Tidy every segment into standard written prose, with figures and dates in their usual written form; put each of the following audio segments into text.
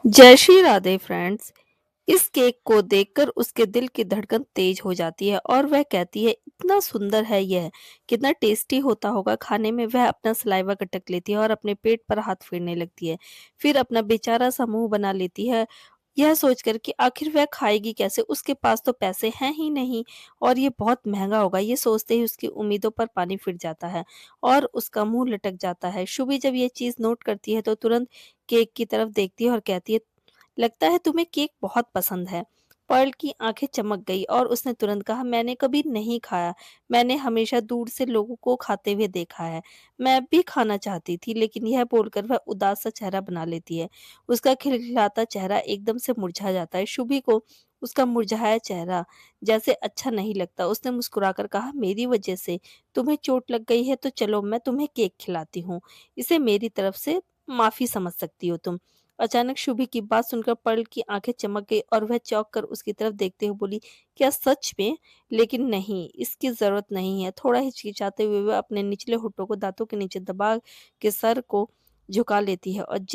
जय श्री राधे फ्रेंड्स। इस केक को देखकर उसके दिल की धड़कन तेज हो जाती है और वह कहती है इतना सुंदर है यह, कितना टेस्टी होता होगा खाने में। वह अपना सलाइवा गटक लेती है और अपने पेट पर हाथ फेरने लगती है। फिर अपना बेचारा सा मुंह बना लेती है, यह सोचकर कि आखिर वह खाएगी कैसे, उसके पास तो पैसे हैं ही नहीं और ये बहुत महंगा होगा। ये सोचते ही उसकी उम्मीदों पर पानी फिर जाता है और उसका मुंह लटक जाता है। शुभी जब ये चीज नोट करती है तो तुरंत केक की तरफ देखती है और कहती है, लगता है तुम्हें केक बहुत पसंद है। पर्ल की आंखें चमक गई और उसने तुरंत कहा, मैंने कभी नहीं खाया। मैंने हमेशा दूर से लोगों को खाते हुए देखा है। मैं भी खाना चाहती थी, लेकिन यह बोलकर वह उदास सा चेहरा बना लेती है। उसका खिलखिलाता चेहरा एकदम से मुरझा जाता है। शुभी को उसका मुरझाया चेहरा जैसे अच्छा नहीं लगता। उसने मुस्कुराकर कहा, मेरी वजह से तुम्हें चोट लग गई है तो चलो मैं तुम्हें केक खिलाती हूँ। इसे मेरी तरफ से माफी समझ सकती हो तुम। अचानक शुभी की बात सुनकर पर्ल की आंखें चमक गई और वह चौंक कर उसकी तरफ देखते हुए बोली, क्या सच में? लेकिन नहीं, इसकी जरूरत नहीं है। थोड़ा हिचकिचाते हुए वह अपने निचले होठों को दांतों के नीचे दबा के सर को झुका लेती है और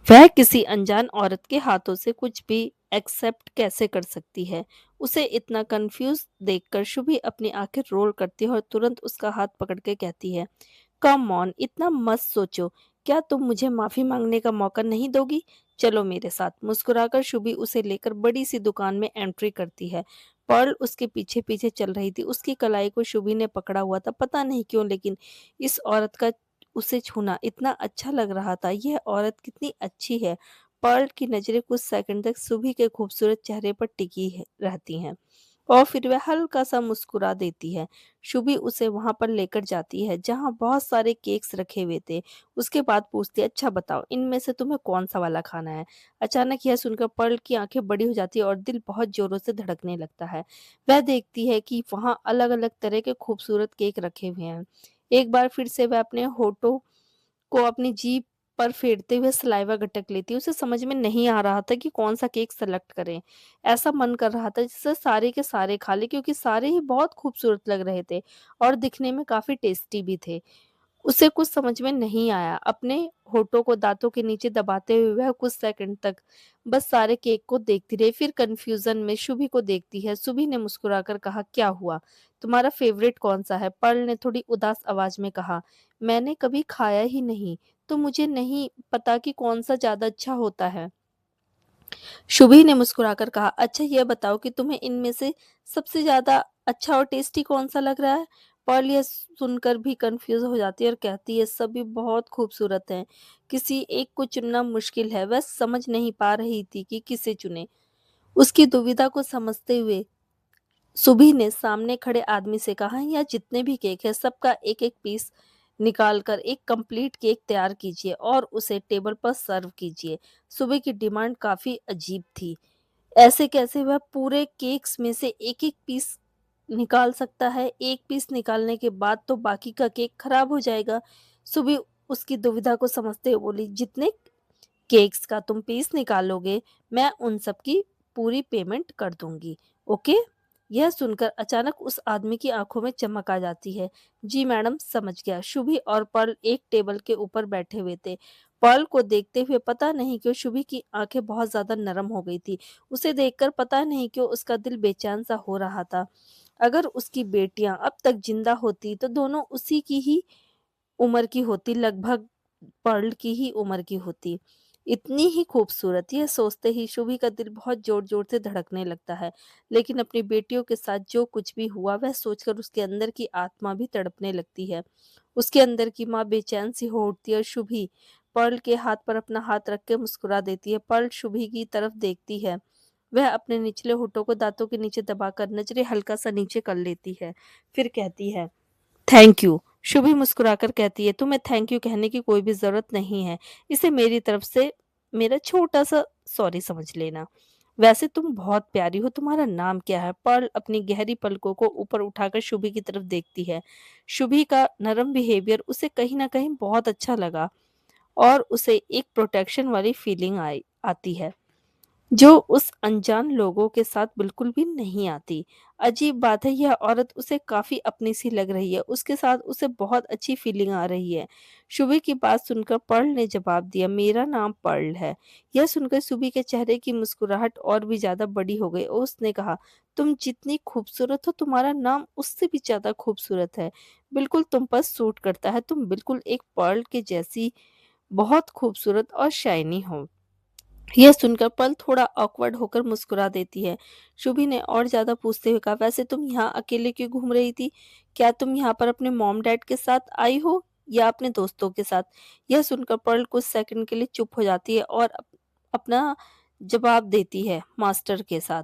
वह किसी अनजान औरत के हाथों से कुछ भी एक्सेप्ट कैसे कर सकती है। उसे इतना कंफ्यूज देखकर शुभी अपनी आंखें रोल करती है और तुरंत उसका हाथ पकड़ के कहती है, कम ऑन, इतना मत सोचो। क्या तुम मुझे माफी मांगने का मौका नहीं दोगी? चलो मेरे साथ। मुस्कुराकर शुभी उसे लेकर बड़ी सी दुकान में एंट्री करती है। पर्ल उसके पीछे पीछे चल रही थी। उसकी कलाई को शुभी ने पकड़ा हुआ था, पता नहीं क्यों, लेकिन इस औरत का उसे छूना इतना अच्छा लग रहा था। यह औरत कितनी अच्छी है। पर्ल की नजरें कुछ सेकंड तक शुभी के खूबसूरत चेहरे पर टिकी रहती हैं और फिर वह हल्का सा मुस्कुरा देती है। शुभी उसे वहां पर लेकर जाती है जहां बहुत सारे केक्स रखे हुए थे। उसके बाद पूछती है, अच्छा बताओ, इनमें से तुम्हें कौन सा वाला खाना है? अचानक यह सुनकर पर्ल की आंखें बड़ी हो जाती है और दिल बहुत जोरों से धड़कने लगता है। वह देखती है कि वहां अलग अलग तरह के खूबसूरत केक रखे हुए हैं। एक बार फिर से वह अपने होठों को अपनी जीभ पर फेरते हुए सलाइवा गटक लेती। उसे समझ में नहीं आ रहा था कि कौन सा केक सेलेक्ट करें। ऐसा मन कर रहा था जिससे सारे के सारे खा ले, क्योंकि सारे ही बहुत खूबसूरत लग रहे थे और दिखने में काफी टेस्टी भी थे। उसे कुछ समझ में नहीं आया। अपने होठों को दांतों के नीचे दबाते हुए वह कुछ सेकंड तक बस सारे केक को देखती रही। फिर कंफ्यूजन में शुभी को देखती है। शुभी ने मुस्कुराकर कहा, क्या हुआ? तुम्हारा फेवरेट कौन सा है? पर्ल ने थोड़ी उदास आवाज में कहा, मैंने कभी खाया ही नहीं, तो मुझे नहीं पता कि कौन सा ज्यादा अच्छा होता है। शुभी ने मुस्कुराकर कहा, अच्छा ये बताओ कि तुम्हें इनमें से सबसे ज्यादा अच्छा और टेस्टी कौन सा लग रहा है? पर्ल यह सुनकर भी कंफ्यूज हो जाती है और कहती है, सभी बहुत खूबसूरत हैं, किसी एक को चुनना मुश्किल है। वह समझ नहीं पा रही थी कि किसे चुने। उसकी दुविधा को समझते हुए सुबी ने सामने खड़े आदमी से कहा, यह जितने भी केक है सबका एक एक पीस निकाल कर एक कंप्लीट केक तैयार कीजिए और उसे टेबल पर सर्व कीजिए। सुबह की डिमांड काफी अजीब थी। ऐसे कैसे वह पूरे केक्स में से एक एक पीस निकाल सकता है? एक पीस निकालने के बाद तो बाकी का केक खराब हो जाएगा। सुबह उसकी दुविधा को समझते हुए बोली, जितने केक्स का तुम पीस निकालोगे मैं उन सब की पूरी पेमेंट कर दूंगी। ओके? यह सुनकर अचानक उस आदमी की आंखों में चमक आ जाती है। जी मैडम, समझ गया। शुभी और पर्ल एक टेबल के ऊपर बैठे हुए थे। पर्ल को देखते हुए पता नहीं क्यों शुभी की आंखें बहुत ज्यादा नरम हो गई थी। उसे देखकर पता नहीं क्यों उसका दिल बेचैन सा हो रहा था। अगर उसकी बेटियां अब तक जिंदा होती तो दोनों उसी की ही उम्र की होती, लगभग पर्ल की ही उम्र की होती। इतनी ही खूबसूरत। यह सोचते ही शुभी का दिल बहुत जोर जोर से धड़कने लगता है। लेकिन अपनी बेटियों के साथ जो कुछ भी हुआ वह सोचकर उसके अंदर की आत्मा भी तड़पने लगती है। उसके अंदर की माँ बेचैन सी हो उठती है और शुभी पर्ल के हाथ पर अपना हाथ रख के मुस्कुरा देती है। पर्ल शुभी की तरफ देखती है। वह अपने निचले होठों को दांतों के नीचे दबाकर नजरें हल्का सा नीचे कर लेती है। फिर कहती है, थैंक यू। शुभी मुस्कुराकर कहती है, तुम्हें थैंक यू कहने की कोई भी जरूरत नहीं है। इसे मेरी तरफ से मेरा छोटा सा सॉरी समझ लेना। वैसे तुम बहुत प्यारी हो, तुम्हारा नाम क्या है? पर्ल अपनी गहरी पलकों को ऊपर उठाकर शुभी की तरफ देखती है। शुभी का नरम बिहेवियर उसे कहीं ना कहीं बहुत अच्छा लगा और उसे एक प्रोटेक्शन वाली फीलिंग आई आती है। जो उस अनजान लोगों के साथ बिल्कुल भी नहीं आती। अजीब बात है, यह औरत उसे काफ़ी अपनी सी लग रही है, उसके साथ उसे बहुत अच्छी फीलिंग आ रही है। शुभी की बात सुनकर पर्ल ने जवाब दिया, मेरा नाम पर्ल है। यह सुनकर शुभी के चेहरे की मुस्कुराहट और भी ज़्यादा बड़ी हो गई और उसने कहा, तुम जितनी खूबसूरत हो तुम्हारा नाम उससे भी ज़्यादा खूबसूरत है। बिल्कुल तुम पर सूट करता है, तुम बिल्कुल एक पर्ल के जैसी बहुत खूबसूरत और शाइनी हो। यह सुनकर पल थोड़ा ऑकवर्ड होकर मुस्कुरा देती है। शुभी ने और ज्यादा पूछते हुए कहा, वैसे तुम यहाँ अकेले क्यों घूम रही थी? क्या तुम यहाँ पर अपने मॉम डैड के साथ आई हो या अपने दोस्तों के साथ? यह सुनकर पर्ल कुछ सेकंड के लिए चुप हो जाती है और अपना जवाब देती है, मास्टर के साथ।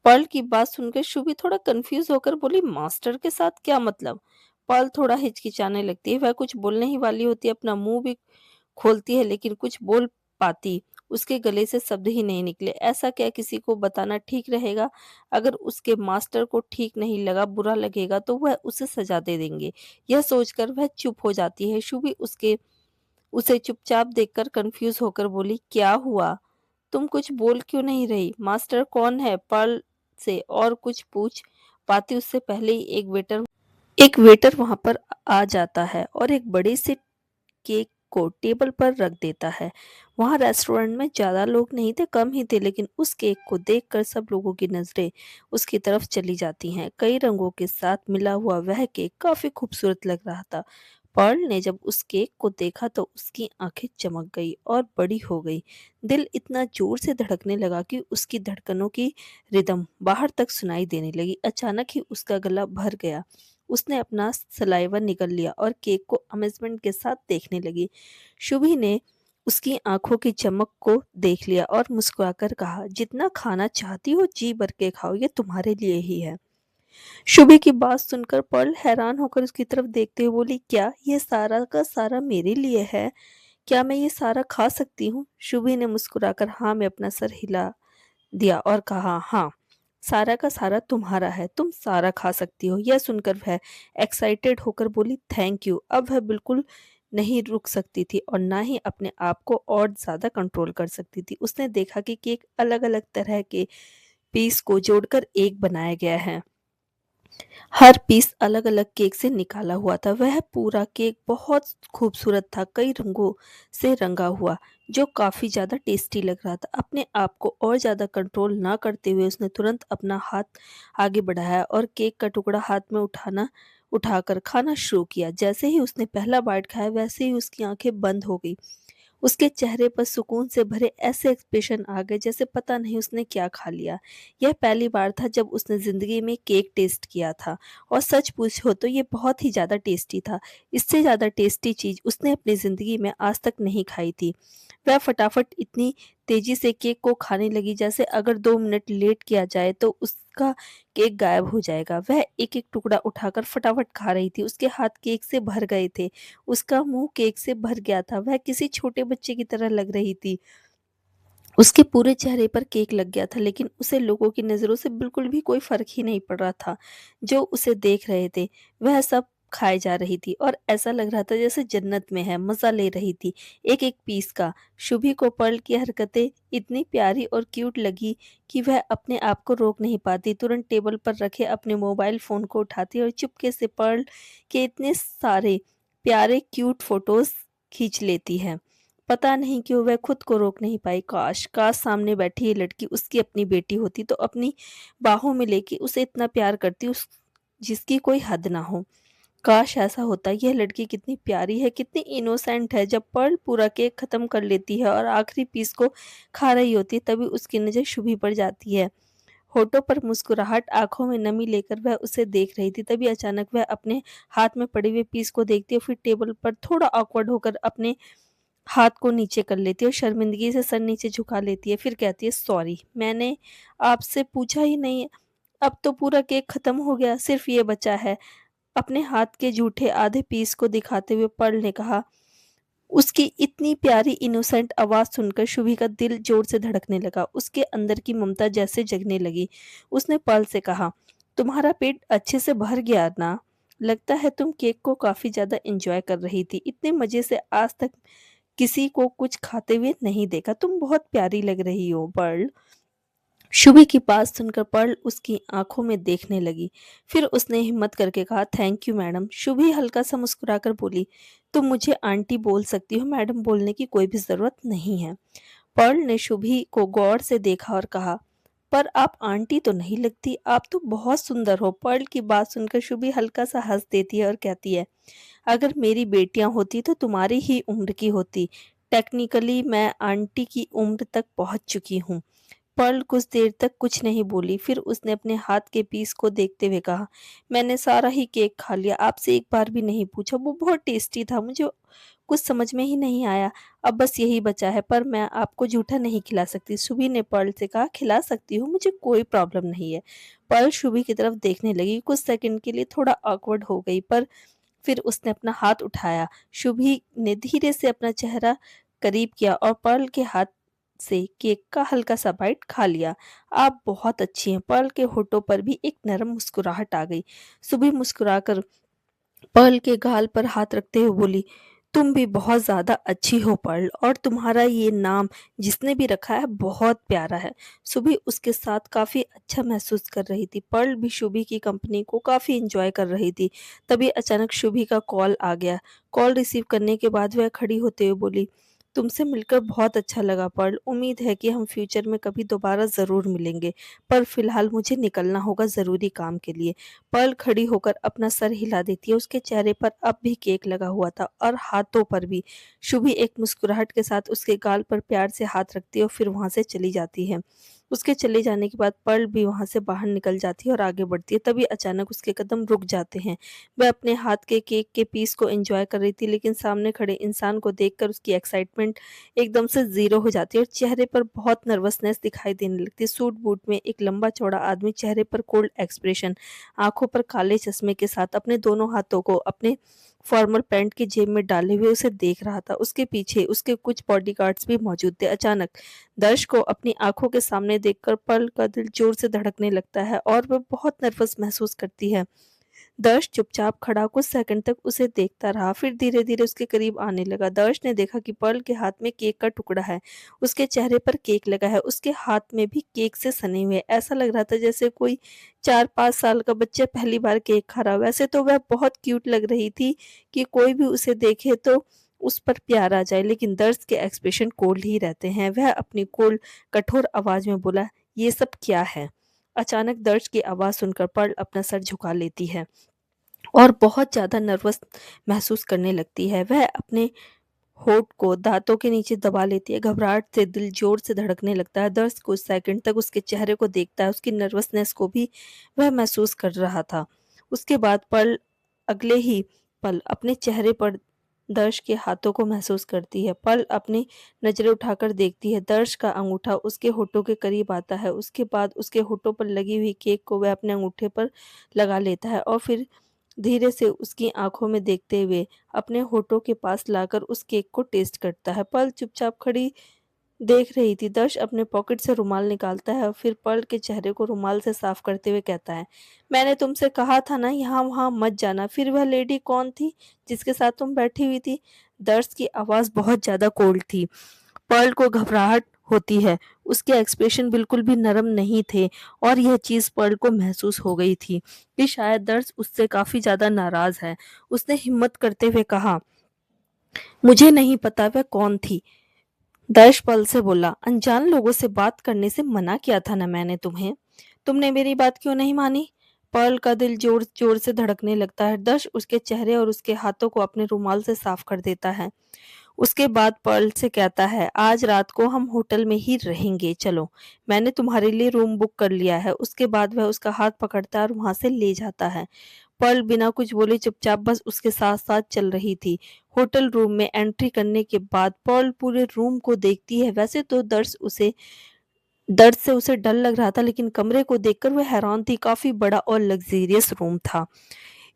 पर्ल की बात सुनकर शुभी थोड़ा कंफ्यूज होकर बोली, मास्टर के साथ क्या मतलब? पर्ल थोड़ा हिचकिचाने लगती है, वह कुछ बोलने ही वाली होती है, अपना मुंह भी खोलती है लेकिन कुछ बोल पाती उसके गले से शब्द ही नहीं निकले। ऐसा क्या किसी को बताना ठीक रहेगा? अगर उसके मास्टर को ठीक नहीं लगा, बुरा लगेगा तो वह उसे सजा दे देंगे। यह सोचकर वह चुप हो जाती है। शुभी उसके उसे चुपचाप देखकर कंफ्यूज होकर बोली, क्या हुआ? तुम कुछ बोल क्यों नहीं रही? मास्टर कौन है? पर्ल से और कुछ पूछ पाती उससे पहले ही एक वेटर वहां पर आ जाता है और एक बड़े से केक को टेबल पर रख देता है। वहां रेस्टोरेंट में ज्यादा लोग नहीं थे, कम ही थे, लेकिन उस केक को देखकर सब लोगों की नजरें उसकी तरफ चली जाती हैं। कई रंगों के साथ मिला हुआ वह केक काफी खूबसूरत लग रहा था। पर्ल ने जब उस केक को देखा तो उसकी आंखें चमक गई और बड़ी हो गई। दिल इतना जोर से धड़कने लगा कि उसकी धड़कनों की रिदम बाहर तक सुनाई देने लगी। अचानक ही उसका गला भर गया। उसने अपना सलाइवा निगल लिया और केक को अमेजमेंट के साथ देखने लगी। शुभी ने उसकी आंखों की चमक को देख लिया और मुस्कुराकर कहा, जितना खाना चाहती हो जी भर के खाओ, ये तुम्हारे लिए ही है। शुभी की बात सुनकर पर्ल हैरान होकर उसकी तरफ देखते हुए बोली, क्या ये सारा का सारा मेरे लिए है? क्या मैं ये सारा खा सकती हूँ? शुभी ने मुस्कुराकर हाँ में अपना सर हिला दिया और कहा, हाँ, सारा का सारा तुम्हारा है, तुम सारा खा सकती हो। यह सुनकर वह एक्साइटेड होकर बोली, थैंक यू। अब वह बिल्कुल नहीं रुक सकती थी और ना ही अपने आप को और ज्यादा कंट्रोल कर सकती थी। उसने देखा कि केक अलग अलग तरह के पीस को जोड़कर एक बनाया गया है। हर पीस अलग-अलग केक से निकाला हुआ था। वह पूरा केक बहुत खूबसूरत था, कई रंगों से रंगा हुआ, जो काफ़ी ज़्यादा टेस्टी लग रहा था। अपने आप को और ज़्यादा कंट्रोल ना करते हुए उसने तुरंत अपना हाथ आगे बढ़ाया और केक का टुकड़ा हाथ में उठाकर खाना शुरू किया। जैसे ही उसने पहला बाइट खाया, वैसे ही उसकी आंखें बंद हो गई। उसके चेहरे पर सुकून से भरे ऐसे एक्सप्रेशन आ गए जैसे पता नहीं उसने क्या खा लिया। यह पहली बार था जब उसने ज़िंदगी में केक टेस्ट किया था और सच पूछो तो ये बहुत ही ज़्यादा टेस्टी था। इससे ज़्यादा टेस्टी चीज़ उसने अपनी ज़िंदगी में आज तक नहीं खाई थी। वह फटाफट इतनी तेज़ी से केक को खाने लगी जैसे अगर 2 मिनट लेट किया जाए तो उसका केक गायब हो जाएगा। वह एक-एक टुकड़ा उठाकर फटाफट खा रही थी। उसके हाथ केक से भर गए थे। उसका मुंह केक से भर गया था। वह किसी छोटे बच्चे की तरह लग रही थी। उसके पूरे चेहरे पर केक लग गया था, लेकिन उसे लोगों की नज़रों से बिल्कुल भी कोई फ़र्क ही नहीं पड़ रहा था। जो उसे देख रहे थे, वह सब खाए जा रही थी और ऐसा लग रहा था जैसे जन्नत में है, मज़ा ले रही थी, एक-एक पीस का। शुभी को पर्ल की हरकतें इतनी प्यारी और क्यूट लगी कि वह अपने आप को रोक नहीं पाती। तुरंत टेबल पर रखे अपने मोबाइल फ़ोन को उठाती और चुपके से पर्ल के इतने सारे प्यारे क्यूट फ़ोटोज़ खींच लेती है। पता नहीं क्यों वह खुद को रोक नहीं पाई। काश काश सामने बैठी ये लड़की उसकी अपनी बेटी होती तो अपनी बाहों में लेके उसे इतना प्यार करती उस जिसकी कोई हद ना हो। काश ऐसा होता। यह लड़की कितनी प्यारी है, कितनी इनोसेंट है। जब पर्ल पूरा केक खत्म कर लेती है और आखिरी पीस को खा रही होती है तभी उसकी नजर शुभी पर जाती है। होठों पर मुस्कुराहट, आंखों में नमी लेकर वह उसे देख रही थी। तभी अचानक वह अपने हाथ में पड़े हुए पीस को देखती है, फिर टेबल पर थोड़ा ऑकवर्ड होकर अपने हाथ को नीचे कर लेती है और शर्मिंदगी से सर नीचे झुका लेती है। फिर कहती है, सॉरी, मैंने आपसे पूछा ही नहीं। अब तो पूरा केक खत्म हो गया, सिर्फ ये बचा है। अपने हाथ के जूठे आधे पीस को दिखाते हुए पर्ल ने कहा। उसकी इतनी प्यारी इनोसेंट आवाज सुनकर शुभी का दिल जोर से धड़कने लगा। उसके अंदर की ममता जैसे जगने लगी। उसने पर्ल से कहा, तुम्हारा पेट अच्छे से भर गया ना? लगता है तुम केक को काफी ज्यादा एंजॉय कर रही थी। इतने मजे से आज तक किसी को कुछ खाते हुए नहीं देखा। तुम बहुत प्यारी लग रही हो पर्ल। शुभी की बात सुनकर पर्ल उसकी आंखों में देखने लगी। फिर उसने हिम्मत करके कहा, थैंक यू मैडम। शुभी हल्का सा मुस्कुराकर बोली, तुम मुझे आंटी बोल सकती हो, मैडम बोलने की कोई भी जरूरत नहीं है। पर्ल ने शुभी को गौर से देखा और कहा, पर आप आंटी तो नहीं लगती, आप तो बहुत सुंदर हो। पर्ल की बात सुनकर शुभी हल्का सा हंस देती है और कहती है, अगर मेरी बेटियां होती तो तुम्हारी ही उम्र की होती। टेक्निकली मैं आंटी की उम्र तक पहुंच चुकी हूँ। पर्ल कुछ देर तक कुछ नहीं बोली, फिर उसने अपने हाथ के पीस को देखते हुए कहा, मैंने सारा ही केक खा लिया, आपसे एक बार भी नहीं पूछा। वो बहुत टेस्टी था, मुझे कुछ समझ में ही नहीं आया। अब बस यही बचा है, पर मैं आपको जूठा नहीं खिला सकती। शुभी ने पर्ल से कहा, खिला सकती हूँ, मुझे कोई प्रॉब्लम नहीं है। पर्ल शुभी की तरफ देखने लगी, कुछ सेकंड के लिए थोड़ा ऑकवर्ड हो गई, पर फिर उसने अपना हाथ उठाया। शुभी ने धीरे से अपना चेहरा करीब किया और पर्ल के हाथ से केक का हल्का सा बाइट खा लिया। आप बहुत अच्छी हैं। पर्ल के होठों पर भी एक नरम मुस्कुराहट आ गई। शुभी मुस्कुराकर पर्ल के गाल पर हाथ रखते हुए बोली, तुम भी बहुत ज्यादा अच्छी हो पर्ल, और तुम्हारा ये नाम जिसने भी रखा है बहुत प्यारा है। शुभी उसके साथ काफी अच्छा महसूस कर रही थी। पर्ल भी शुभी की कंपनी को काफी एंजॉय कर रही थी। तभी अचानक शुभी का कॉल आ गया। कॉल रिसीव करने के बाद वह खड़ी होते हुए बोली, तुमसे मिलकर बहुत अच्छा लगा पर्ल, उम्मीद है कि हम फ्यूचर में कभी दोबारा जरूर मिलेंगे, पर फिलहाल मुझे निकलना होगा जरूरी काम के लिए। पर्ल खड़ी होकर अपना सर हिला देती है। उसके चेहरे पर अब भी केक लगा हुआ था और हाथों पर भी। शुभी एक मुस्कुराहट के साथ उसके गाल पर प्यार से हाथ रखती है और फिर वहां से चली जाती है। उसके चले जाने के बाद पर्ल भी वहां से बाहर निकल जाती है और आगे बढ़ती है। तभी अचानक उसके कदम रुक जाते हैं। वह अपने हाथ के केक के पीस को एंजॉय कर रही थी, लेकिन सामने खड़े इंसान को देखकर उसकी एक्साइटमेंट एकदम से जीरो हो जाती है और चेहरे पर बहुत नर्वसनेस दिखाई देने लगती है। सूट बूट में एक लंबा चौड़ा आदमी, चेहरे पर कोल्ड एक्सप्रेशन, आंखों पर काले चश्मे के साथ, अपने दोनों हाथों को अपने फॉर्मल पैंट की जेब में डाले हुए उसे देख रहा था। उसके पीछे उसके कुछ बॉडीगार्ड्स भी मौजूद थे। अचानक दर्श को अपनी आंखों के सामने देखकर पर्ल का दिल जोर से धड़कने लगता है और वह बहुत नर्वस महसूस करती है। दर्श चुपचाप खड़ा कुछ सेकंड तक उसे देखता रहा, फिर धीरे धीरे उसके करीब आने लगा। दर्श ने देखा कि पर्ल के हाथ में केक का टुकड़ा है। उसके चेहरे पर केक लगा है, उसके हाथ में भी केक से सने हुए। ऐसा लग रहा था जैसे कोई 4-5 साल का बच्चा पहली बार केक खा रहा हो। वैसे तो वह बहुत क्यूट लग रही थी कि कोई भी उसे देखे तो उस पर प्यार आ जाए, लेकिन दर्श के एक्सप्रेशन कोल्ड ही रहते हैं। वह अपनी कोल्ड कठोर आवाज में बोला, ये सब क्या है? अचानक दर्श की आवाज सुनकर पर्ल अपना सर झुका लेती है और बहुत ज़्यादा नर्वस महसूस करने लगती है। वह अपने होठ को दांतों के नीचे दबा लेती है। घबराहट से दिल जोर से धड़कने लगता है। दर्श कुछ सेकंड तक उसके चेहरे को देखता है। उसकी नर्वसनेस को भी वह महसूस कर रहा था। उसके बाद पल अगले ही पल अपने चेहरे पर दर्श के हाथों को महसूस करती है। पल अपनी नजरें उठाकर देखती है। दर्श का अंगूठा उसके होठों के करीब आता है। उसके बाद उसके होठों पर लगी हुई केक को वह अपने अंगूठे पर लगा लेता है और फिर धीरे से उसकी आंखों में देखते हुए अपने होठों के पास लाकर उस केक को टेस्ट करता है। पर्ल चुपचाप खड़ी देख रही थी। दर्श अपने पॉकेट से रुमाल निकालता है और फिर पर्ल के चेहरे को रुमाल से साफ करते हुए कहता है, मैंने तुमसे कहा था ना यहाँ वहां मत जाना। फिर वह लेडी कौन थी जिसके साथ तुम बैठी हुई थी? दर्श की आवाज बहुत ज्यादा कोल्ड थी। पर्ल को घबराहट होती है। उसके एक्सप्रेशन बिल्कुल भी नरम नहीं थे और यह चीज पर्ल को महसूस हो गई थी कि शायद दर्श उससे काफी ज्यादा नाराज है। उसने हिम्मत करते हुए कहा, मुझे नहीं पता वह कौन थी। दर्श पल से बोला, अनजान लोगों से बात करने से मना किया था ना मैंने तुम्हें, तुमने मेरी बात क्यों नहीं मानी? पर्ल का दिल जोर जोर से धड़कने लगता है। दर्श उसके चेहरे और उसके हाथों को अपने रुमाल से साफ कर देता है। उसके बाद पर्ल से कहता है, आज रात को हम होटल में ही रहेंगे, चलो, मैंने तुम्हारे लिए रूम बुक कर लिया है। उसके बाद वह उसका हाथ पकड़ता है और वहां से ले जाता है। पर्ल बिना कुछ बोले चुपचाप बस उसके साथ साथ चल रही थी। होटल रूम में एंट्री करने के बाद पर्ल पूरे रूम को देखती है। वैसे तो दर्द से उसे डर लग रहा था, लेकिन कमरे को देखकर वह हैरान थी। काफी बड़ा और लग्जेरियस रूम था।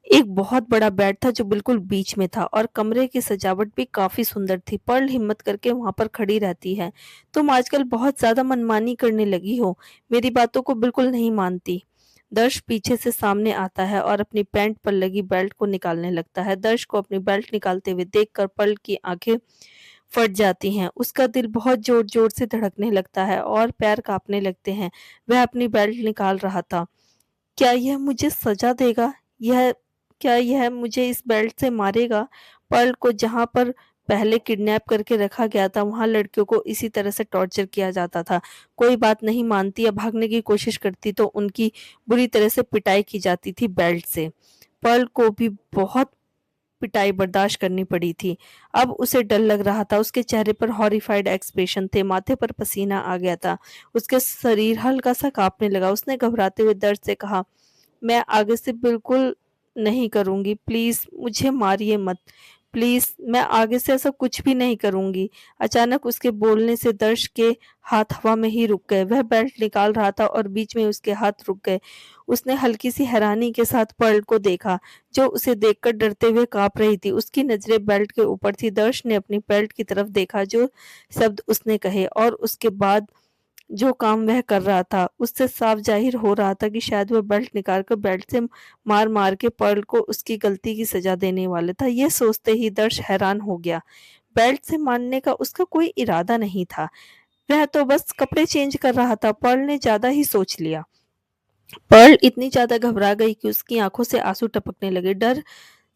एक बहुत बड़ा बेड था जो बिल्कुल बीच में था और कमरे की सजावट भी काफी सुंदर थी। पर्ल हिम्मत करके वहां पर खड़ी रहती है। तुम आजकल बहुत ज्यादा मनमानी करने लगी हो, मेरी बातों को बिल्कुल नहीं मानती। दर्श पीछे से सामने आता है और अपनी पैंट पर लगी बेल्ट को निकालने लगता है। दर्श को अपनी बेल्ट निकालते हुए देखकर पर्ल की आंखें फट जाती हैं। उसका दिल बहुत ज़ोर-ज़ोर से धड़कने लगता है और पैर काँपने लगते हैं। वह अपनी बेल्ट निकाल रहा था। क्या यह मुझे सज़ा देगा? यह क्या यह मुझे इस बेल्ट से मारेगा? पर्ल को जहाँ पर पहले किडनैप करके रखा गया था, वहाँ लड़कियों को इसी तरह से टॉर्चर किया जाता था। कोई बात नहीं मानती या भागने की कोशिश करती तो उनकी बुरी तरह से पिटाई की जाती थी बेल्ट से। पर्ल को भी बहुत पिटाई बर्दाश्त करनी पड़ी थी। अब उसे डर लग रहा था, उसके चेहरे पर हॉरिफाइड एक्सप्रेशन थे, माथे पर पसीना आ गया था, उसके शरीर हल्का-सा काँपने लगा। उसने घबराते हुए दर्द से कहा, मैं आगे से बिल्कुल नहीं करूँगी, प्लीज़ मुझे मारिए मत। प्लीज़ मैं आगे से ऐसा कुछ भी नहीं करूँगी। अचानक उसके बोलने से दर्श के हाथ हवा में ही रुक गए। वह बेल्ट निकाल रहा था और बीच में उसके हाथ रुक गए। उसने हल्की-सी हैरानी के साथ पर्ल को देखा, जो उसे देखकर डरते हुए काँप रही थी। उसकी नज़रें बेल्ट के ऊपर थी। दर्श ने अपनी बेल्ट की तरफ देखा, जो शब्द उसने कहे और उसके बाद जो काम वह कर रहा था, उससे साफ ज़ाहिर हो रहा था कि शायद वह बेल्ट निकालकर बेल्ट से मार-मार के पर्ल को उसकी गलती की सज़ा देने वाला था। ये सोचते ही दर्श हैरान हो गया। बेल्ट से मारने का उसका कोई इरादा नहीं था। वह तो बस कपड़े चेंज कर रहा था। पर्ल ने ज़्यादा ही सोच लिया। पर्ल इतनी ज़्यादा घबरा गई कि उसकी आँखों से आँसू टपकने लगे। डर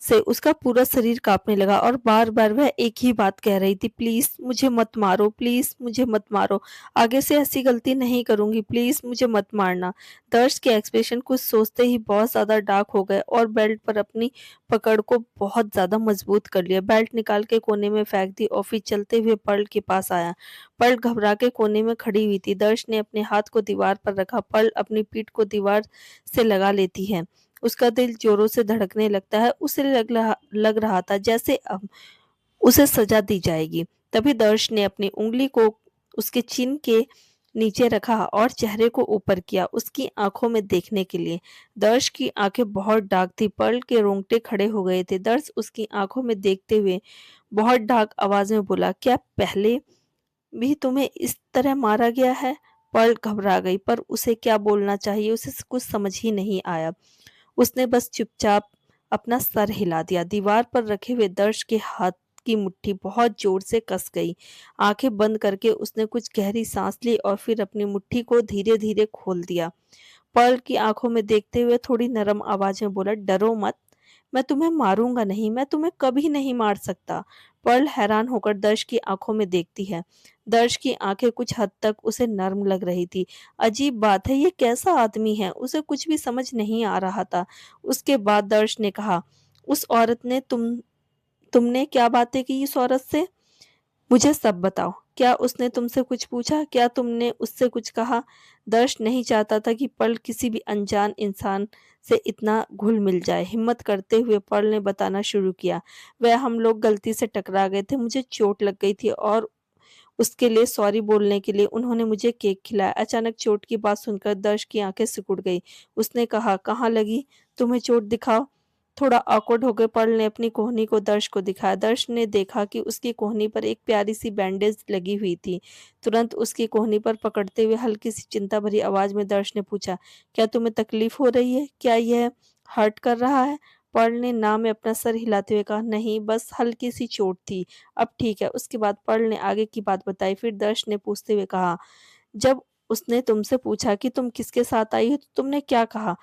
से उसका पूरा शरीर काँपने लगा और बार-बार वह एक ही बात कह रही थी, प्लीज़ मुझे मत मारो, प्लीज़ मुझे मत मारो। आगे से ऐसी गलती नहीं करूँगी, प्लीज़ मुझे मत मारना। दर्श के एक्सप्रेशन कुछ सोचते ही बहुत ज़्यादा डार्क हो गए और बेल्ट पर अपनी पकड़ को बहुत ज़्यादा मजबूत कर लिया। बेल्ट निकाल के कोने में फेंक दी और फिर चलते हुए पर्ल के पास आया। पर्ल घबरा के कोने में खड़ी हुई थी। दर्श ने अपने हाथ को दीवार पर रखा। पर्ल अपनी पीठ को दीवार से लगा लेती है। उसका दिल जोरों से धड़कने लगता है। उसे लग रहा था जैसे अब उसे सजा दी जाएगी। तभी दर्श ने अपनी उँगली को उसके चिन के नीचे रखा और चेहरे को ऊपर किया, उसकी आँखों में देखने के लिए। दर्श की आँखें बहुत डार्क थी, पर्ल के रोंगटे खड़े हो गए थे। दर्श उसकी आँखों में देखते हुए बहुत डार्क आवाज़ में बोला, क्या पहले भी तुम्हें इस तरह मारा गया है? पर्ल घबरा गई, पर उसे क्या बोलना चाहिए उसे कुछ समझ ही नहीं आया। उसने बस चुपचाप अपना सर हिला दिया। दीवार पर रखे हुए दर्श के हाथ की मुट्ठी बहुत जोर से कस गई। आंखें बंद करके उसने कुछ गहरी सांस ली और फिर अपनी मुट्ठी को धीरे-धीरे खोल दिया। पर्ल की आंखों में देखते हुए थोड़ी नरम आवाज में बोला, डरो मत, मैं तुम्हें मारूंगा नहीं, मैं तुम्हें कभी नहीं मार सकता। पर्ल हैरान होकर दर्श की आंखों में देखती है। दर्श की आंखें कुछ हद तक उसे नर्म लग रही थी। अजीब बात है, ये कैसा आदमी है? उसे कुछ भी समझ नहीं आ रहा था। उसके बाद दर्श ने कहा, उस औरत ने तुमने क्या बातें की इस औरत से? मुझे सब बताओ। क्या उसने तुमसे कुछ पूछा? क्या तुमने उससे कुछ कहा? दर्श नहीं चाहता था कि पर्ल किसी भी अनजान इंसान से इतना घुल-मिल जाए। हिम्मत करते हुए पर्ल ने बताना शुरू किया। वह हम लोग गलती से टकरा गए थे। मुझे चोट लग गई थी और उसके लिए सॉरी बोलने के लिए उन्होंने मुझे केक खिलाया। अचानक चोट की बात सुनकर दर्श की आंखें सिकुड़ गई। उसने कहा, कहाँ लगी? तुम्हें चोट दिखाओ। थोड़ा ऑकवर्ड होकर पर्ल ने अपनी कोहनी को दर्श को दिखाया। दर्श ने देखा कि उसकी कोहनी पर एक प्यारी सी बैंडेज लगी हुई थी। तुरंत उसकी कोहनी पर पकड़ते हुए हल्की सी चिंता भरी आवाज में दर्श ने पूछा, क्या तुम्हें तकलीफ हो रही है? क्या यह हर्ट कर रहा है? पर्ल ने ना में अपना सर हिलाते हुए कहा, नहीं, बस हल्की सी चोट थी, अब ठीक है। उसके बाद पर्ल ने आगे की बात बताई। फिर दर्श ने पूछते हुए कहा, जब उसने तुमसे पूछा कि तुम किसके साथ आई हो तो तुमने क्या कहा?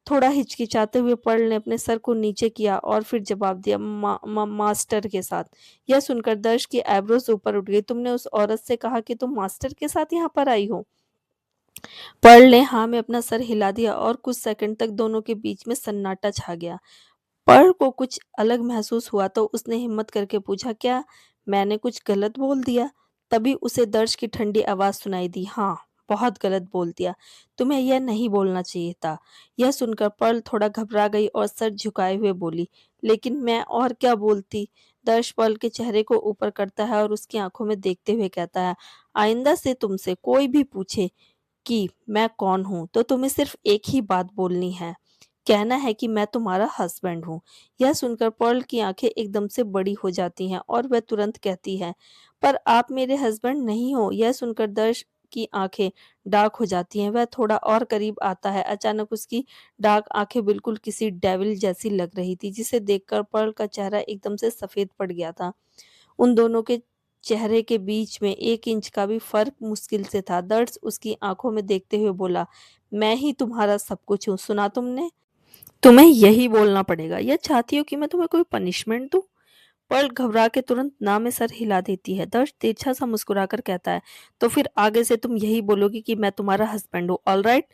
थोड़ा हिचकिचाते हुए पर्ल ने अपने सर को नीचे किया और फिर जवाब दिया, मास्टर के साथ। यह सुनकर दर्श की आईब्रोज ऊपर उठ गई। तुमने उस औरत से कहा कि तुम मास्टर के साथ यहाँ पर आई हो? पर्ल ने हाँ में अपना सर हिला दिया और कुछ सेकंड तक दोनों के बीच में सन्नाटा छा गया। पर्ल को कुछ अलग महसूस हुआ तो उसने हिम्मत करके पूछा, क्या मैंने कुछ गलत बोल दिया? तभी उसे दर्श की ठंडी आवाज सुनाई दी, हाँ, बहुत गलत बोल दिया, तुम्हें यह नहीं बोलना चाहिए था। यह सुनकर पर्ल थोड़ा घबरा गई और सर झुकाए हुए बोली, लेकिन मैं और क्या बोलती? दर्श पर्ल के चेहरे को ऊपर करता है और उसकी आंखों में देखते हुए कहता है, आइंदा से तुमसे कोई भी पूछे कि मैं कौन हूँ तो तुम्हें सिर्फ एक ही बात बोलनी है, कहना है कि मैं तुम्हारा हस्बैंड हूँ। यह सुनकर पर्ल की आंखें एकदम से बड़ी हो जाती हैं और वह तुरंत कहती है, पर आप मेरे हस्बैंड नहीं हो। यह सुनकर दर्श की आंखें डार्क हो जाती हैं। वह थोड़ा और करीब आता है। अचानक उसकी डार्क आंखें बिल्कुल किसी डेविल जैसी लग रही थी, जिसे देखकर पर्ल का चेहरा एकदम से सफेद पड़ गया था। उन दोनों के चेहरे के बीच में 1 इंच का भी फ़र्क मुश्किल से था। दर्श उसकी आँखों में देखते हुए बोला, "मैं ही तुम्हारा सब कुछ हूँ, सुना तुमने? तुम्हें यही बोलना पड़ेगा या चाहती हो कि मैं तुम्हें कोई पनिशमेंट दूँ?" पर्ल घबरा के तुरंत ना में सर हिला देती है। दर्श तिरछा सा मुस्कुराकर कहता है, तो फिर आगे से तुम यही बोलोगी कि मैं तुम्हारा हस्बैंड हूँ, ऑलराइट?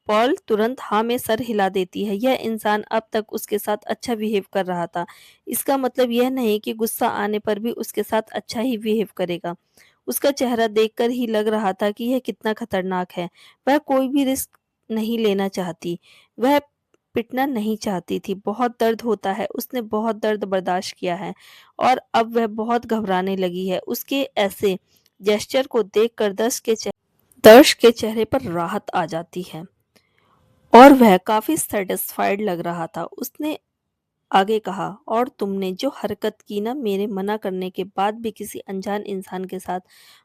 पर्ल तुरंत हाँ में सर हिला देती है। यह इंसान अब तक उसके साथ अच्छा बिहेव कर रहा था। इसका मतलब यह नहीं कि गुस्सा आने पर भी उसके साथ अच्छा ही बिहेव करेगा। उसका चेहरा देखकर ही लग रहा था कि यह कितना खतरनाक है। वह कोई भी रिस्क नहीं लेना चाहती। वह पिटना नहीं चाहती थी। बहुत दर्द होता है, उसने बहुत दर्द बर्दाश्त किया है और अब वह बहुत घबराने लगी है। उसके ऐसे जेस्चर को देखकर दर्श के चेहरे पर राहत आ जाती है और वह काफी सेटिस्फाइड लग रहा था। उसने आगे कहा, और तुमने जो हरकत की ना, मेरे मना करने के बाद भी किसी अनजान इंसान के साथ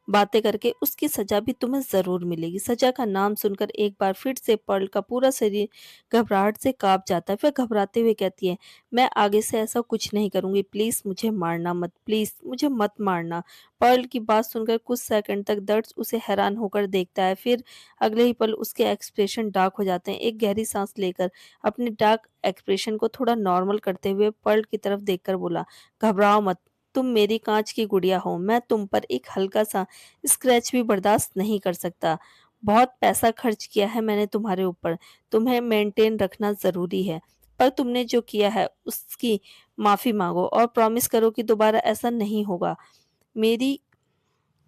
बातें करके, उसकी सजा भी तुम्हें जरूर मिलेगी। सजा का नाम सुनकर एक बार फिर से पर्ल का पूरा शरीर घबराहट से कांप जाता है। वह घबराते हुए कहती है, मैं आगे से ऐसा कुछ नहीं करूंगी, प्लीज मुझे मारना मत, प्लीज मुझे मत मारना। पर्ल की बात सुनकर कुछ सेकंड तक दर्द उसे हैरान होकर देखता है, फिर अगले ही पल उसके एक्सप्रेशन डार्क हो जाते हैं। एक गहरी सांस लेकर अपने डार्क एक्सप्रेशन को थोड़ा नॉर्मल करते हुए पर्ल की तरफ देखकर बोला, घबराओ मत, तुम मेरी कांच की गुड़िया हो। मैं तुम पर एक हल्का सा स्क्रैच भी बर्दाश्त नहीं कर सकता। बहुत पैसा खर्च किया है मैंने तुम्हारे ऊपर, तुम्हें मेंटेन रखना जरूरी है, पर तुमने जो किया है उसकी माफी मांगो और प्रॉमिस करो कि दोबारा ऐसा नहीं होगा। मेरी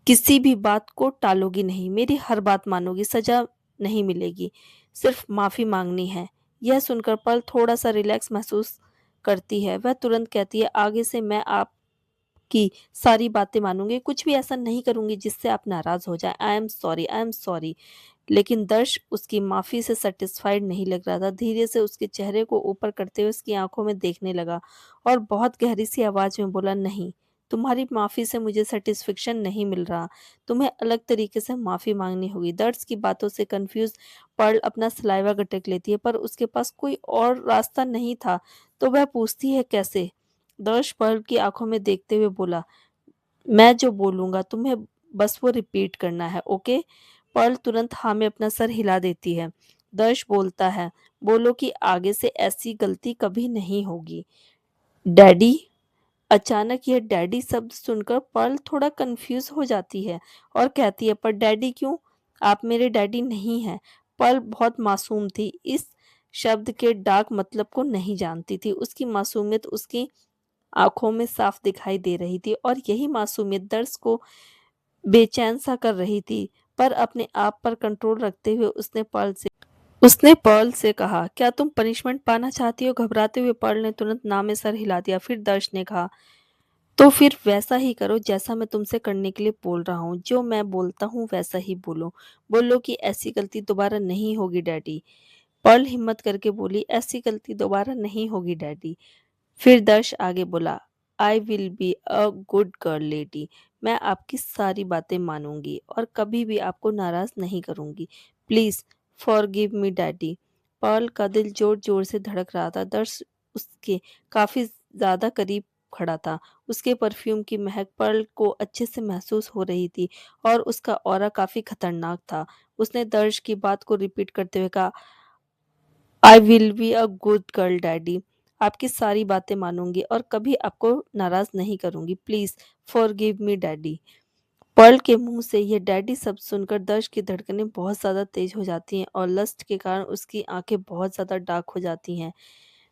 किसी भी बात को टालोगी नहीं, मेरी हर बात मानोगी, सजा नहीं मिलेगी, सिर्फ माफी मांगनी है। यह सुनकर पल थोड़ा सा रिलैक्स महसूस करती है। वह तुरंत कहती है, आगे से मैं आपकी सारी बातें मानूंगी, कुछ भी ऐसा नहीं करूंगी जिससे आप नाराज हो जाए। I am sorry, I am sorry. लेकिन दर्श उसकी माफी से सेटिस्फाइड नहीं लग रहा था। धीरे से उसके चेहरे को ऊपर करते हुए उसकी आंखों में देखने लगा और बहुत गहरी सी आवाज में बोला, नहीं, तुम्हारी माफी से मुझे सेटिस्फेक्शन नहीं मिल रहा, तुम्हें अलग तरीके से माफी मांगनी होगी। दर्श की बातों से कंफ्यूज पर्ल अपना सलाइवा गटक लेती है, पर उसके पास कोई और रास्ता नहीं था, तो वह पूछती है, कैसे? दर्श पर्ल की आंखों में देखते हुए बोला, मैं जो बोलूंगा तुम्हें बस वो रिपीट करना है, ओके? पर्ल तुरंत हाँ में अपना सर हिला देती है। दर्श बोलता है, बोलो कि आगे से ऐसी गलती कभी नहीं होगी। डैडी? अचानक यह डैडी शब्द सुनकर पर्ल थोड़ा कंफ्यूज हो जाती है और कहती है, पर डैडी क्यों? आप मेरे डैडी नहीं हैं। पर्ल बहुत मासूम थी, इस शब्द के डार्क मतलब को नहीं जानती थी। उसकी मासूमियत उसकी आंखों में साफ दिखाई दे रही थी और यही मासूमियत दर्श को बेचैन सा कर रही थी। पर अपने आप पर कंट्रोल रखते हुए उसने पर्ल से कहा, क्या तुम पनिशमेंट पाना चाहती हो? घबराते हुए पर्ल ने तुरंत ना में सर हिला दिया। फिर दर्श ने कहा, तो फिर वैसा ही करो जैसा मैं तुमसे करने के लिए बोल रहा हूँ। जो मैं बोलता हूँ वैसा ही बोलो। बोलो कि ऐसी गलती दोबारा नहीं होगी डैडी। पर्ल हिम्मत करके बोली, ऐसी गलती दोबारा नहीं होगी डैडी। फिर दर्श आगे बोला, I will be a good girl lady. मैं आपकी सारी बातें मानूंगी और कभी भी आपको नाराज नहीं करूंगी। Please forgive me daddy. Pearl का दिल जोर जोर से धड़क रहा था। दर्श उसके काफी ज्यादा करीब खड़ा था। उसके परफ्यूम की महक पर्ल को अच्छे से महसूस हो रही थी और उसका ऑरा काफी खतरनाक था। उसने दर्श की बात को रिपीट करते हुए कहा, I will be a good girl daddy. आपकी सारी बातें मानूंगी और कभी आपको नाराज नहीं करूंगी। Please forgive me daddy. Pearl के मुंह से यह डैडी शब्द सुनकर दर्श की धड़कनें बहुत ज्यादा तेज हो जाती हैं और लस्ट के कारण उसकी आंखें बहुत ज्यादा डार्क हो जाती हैं।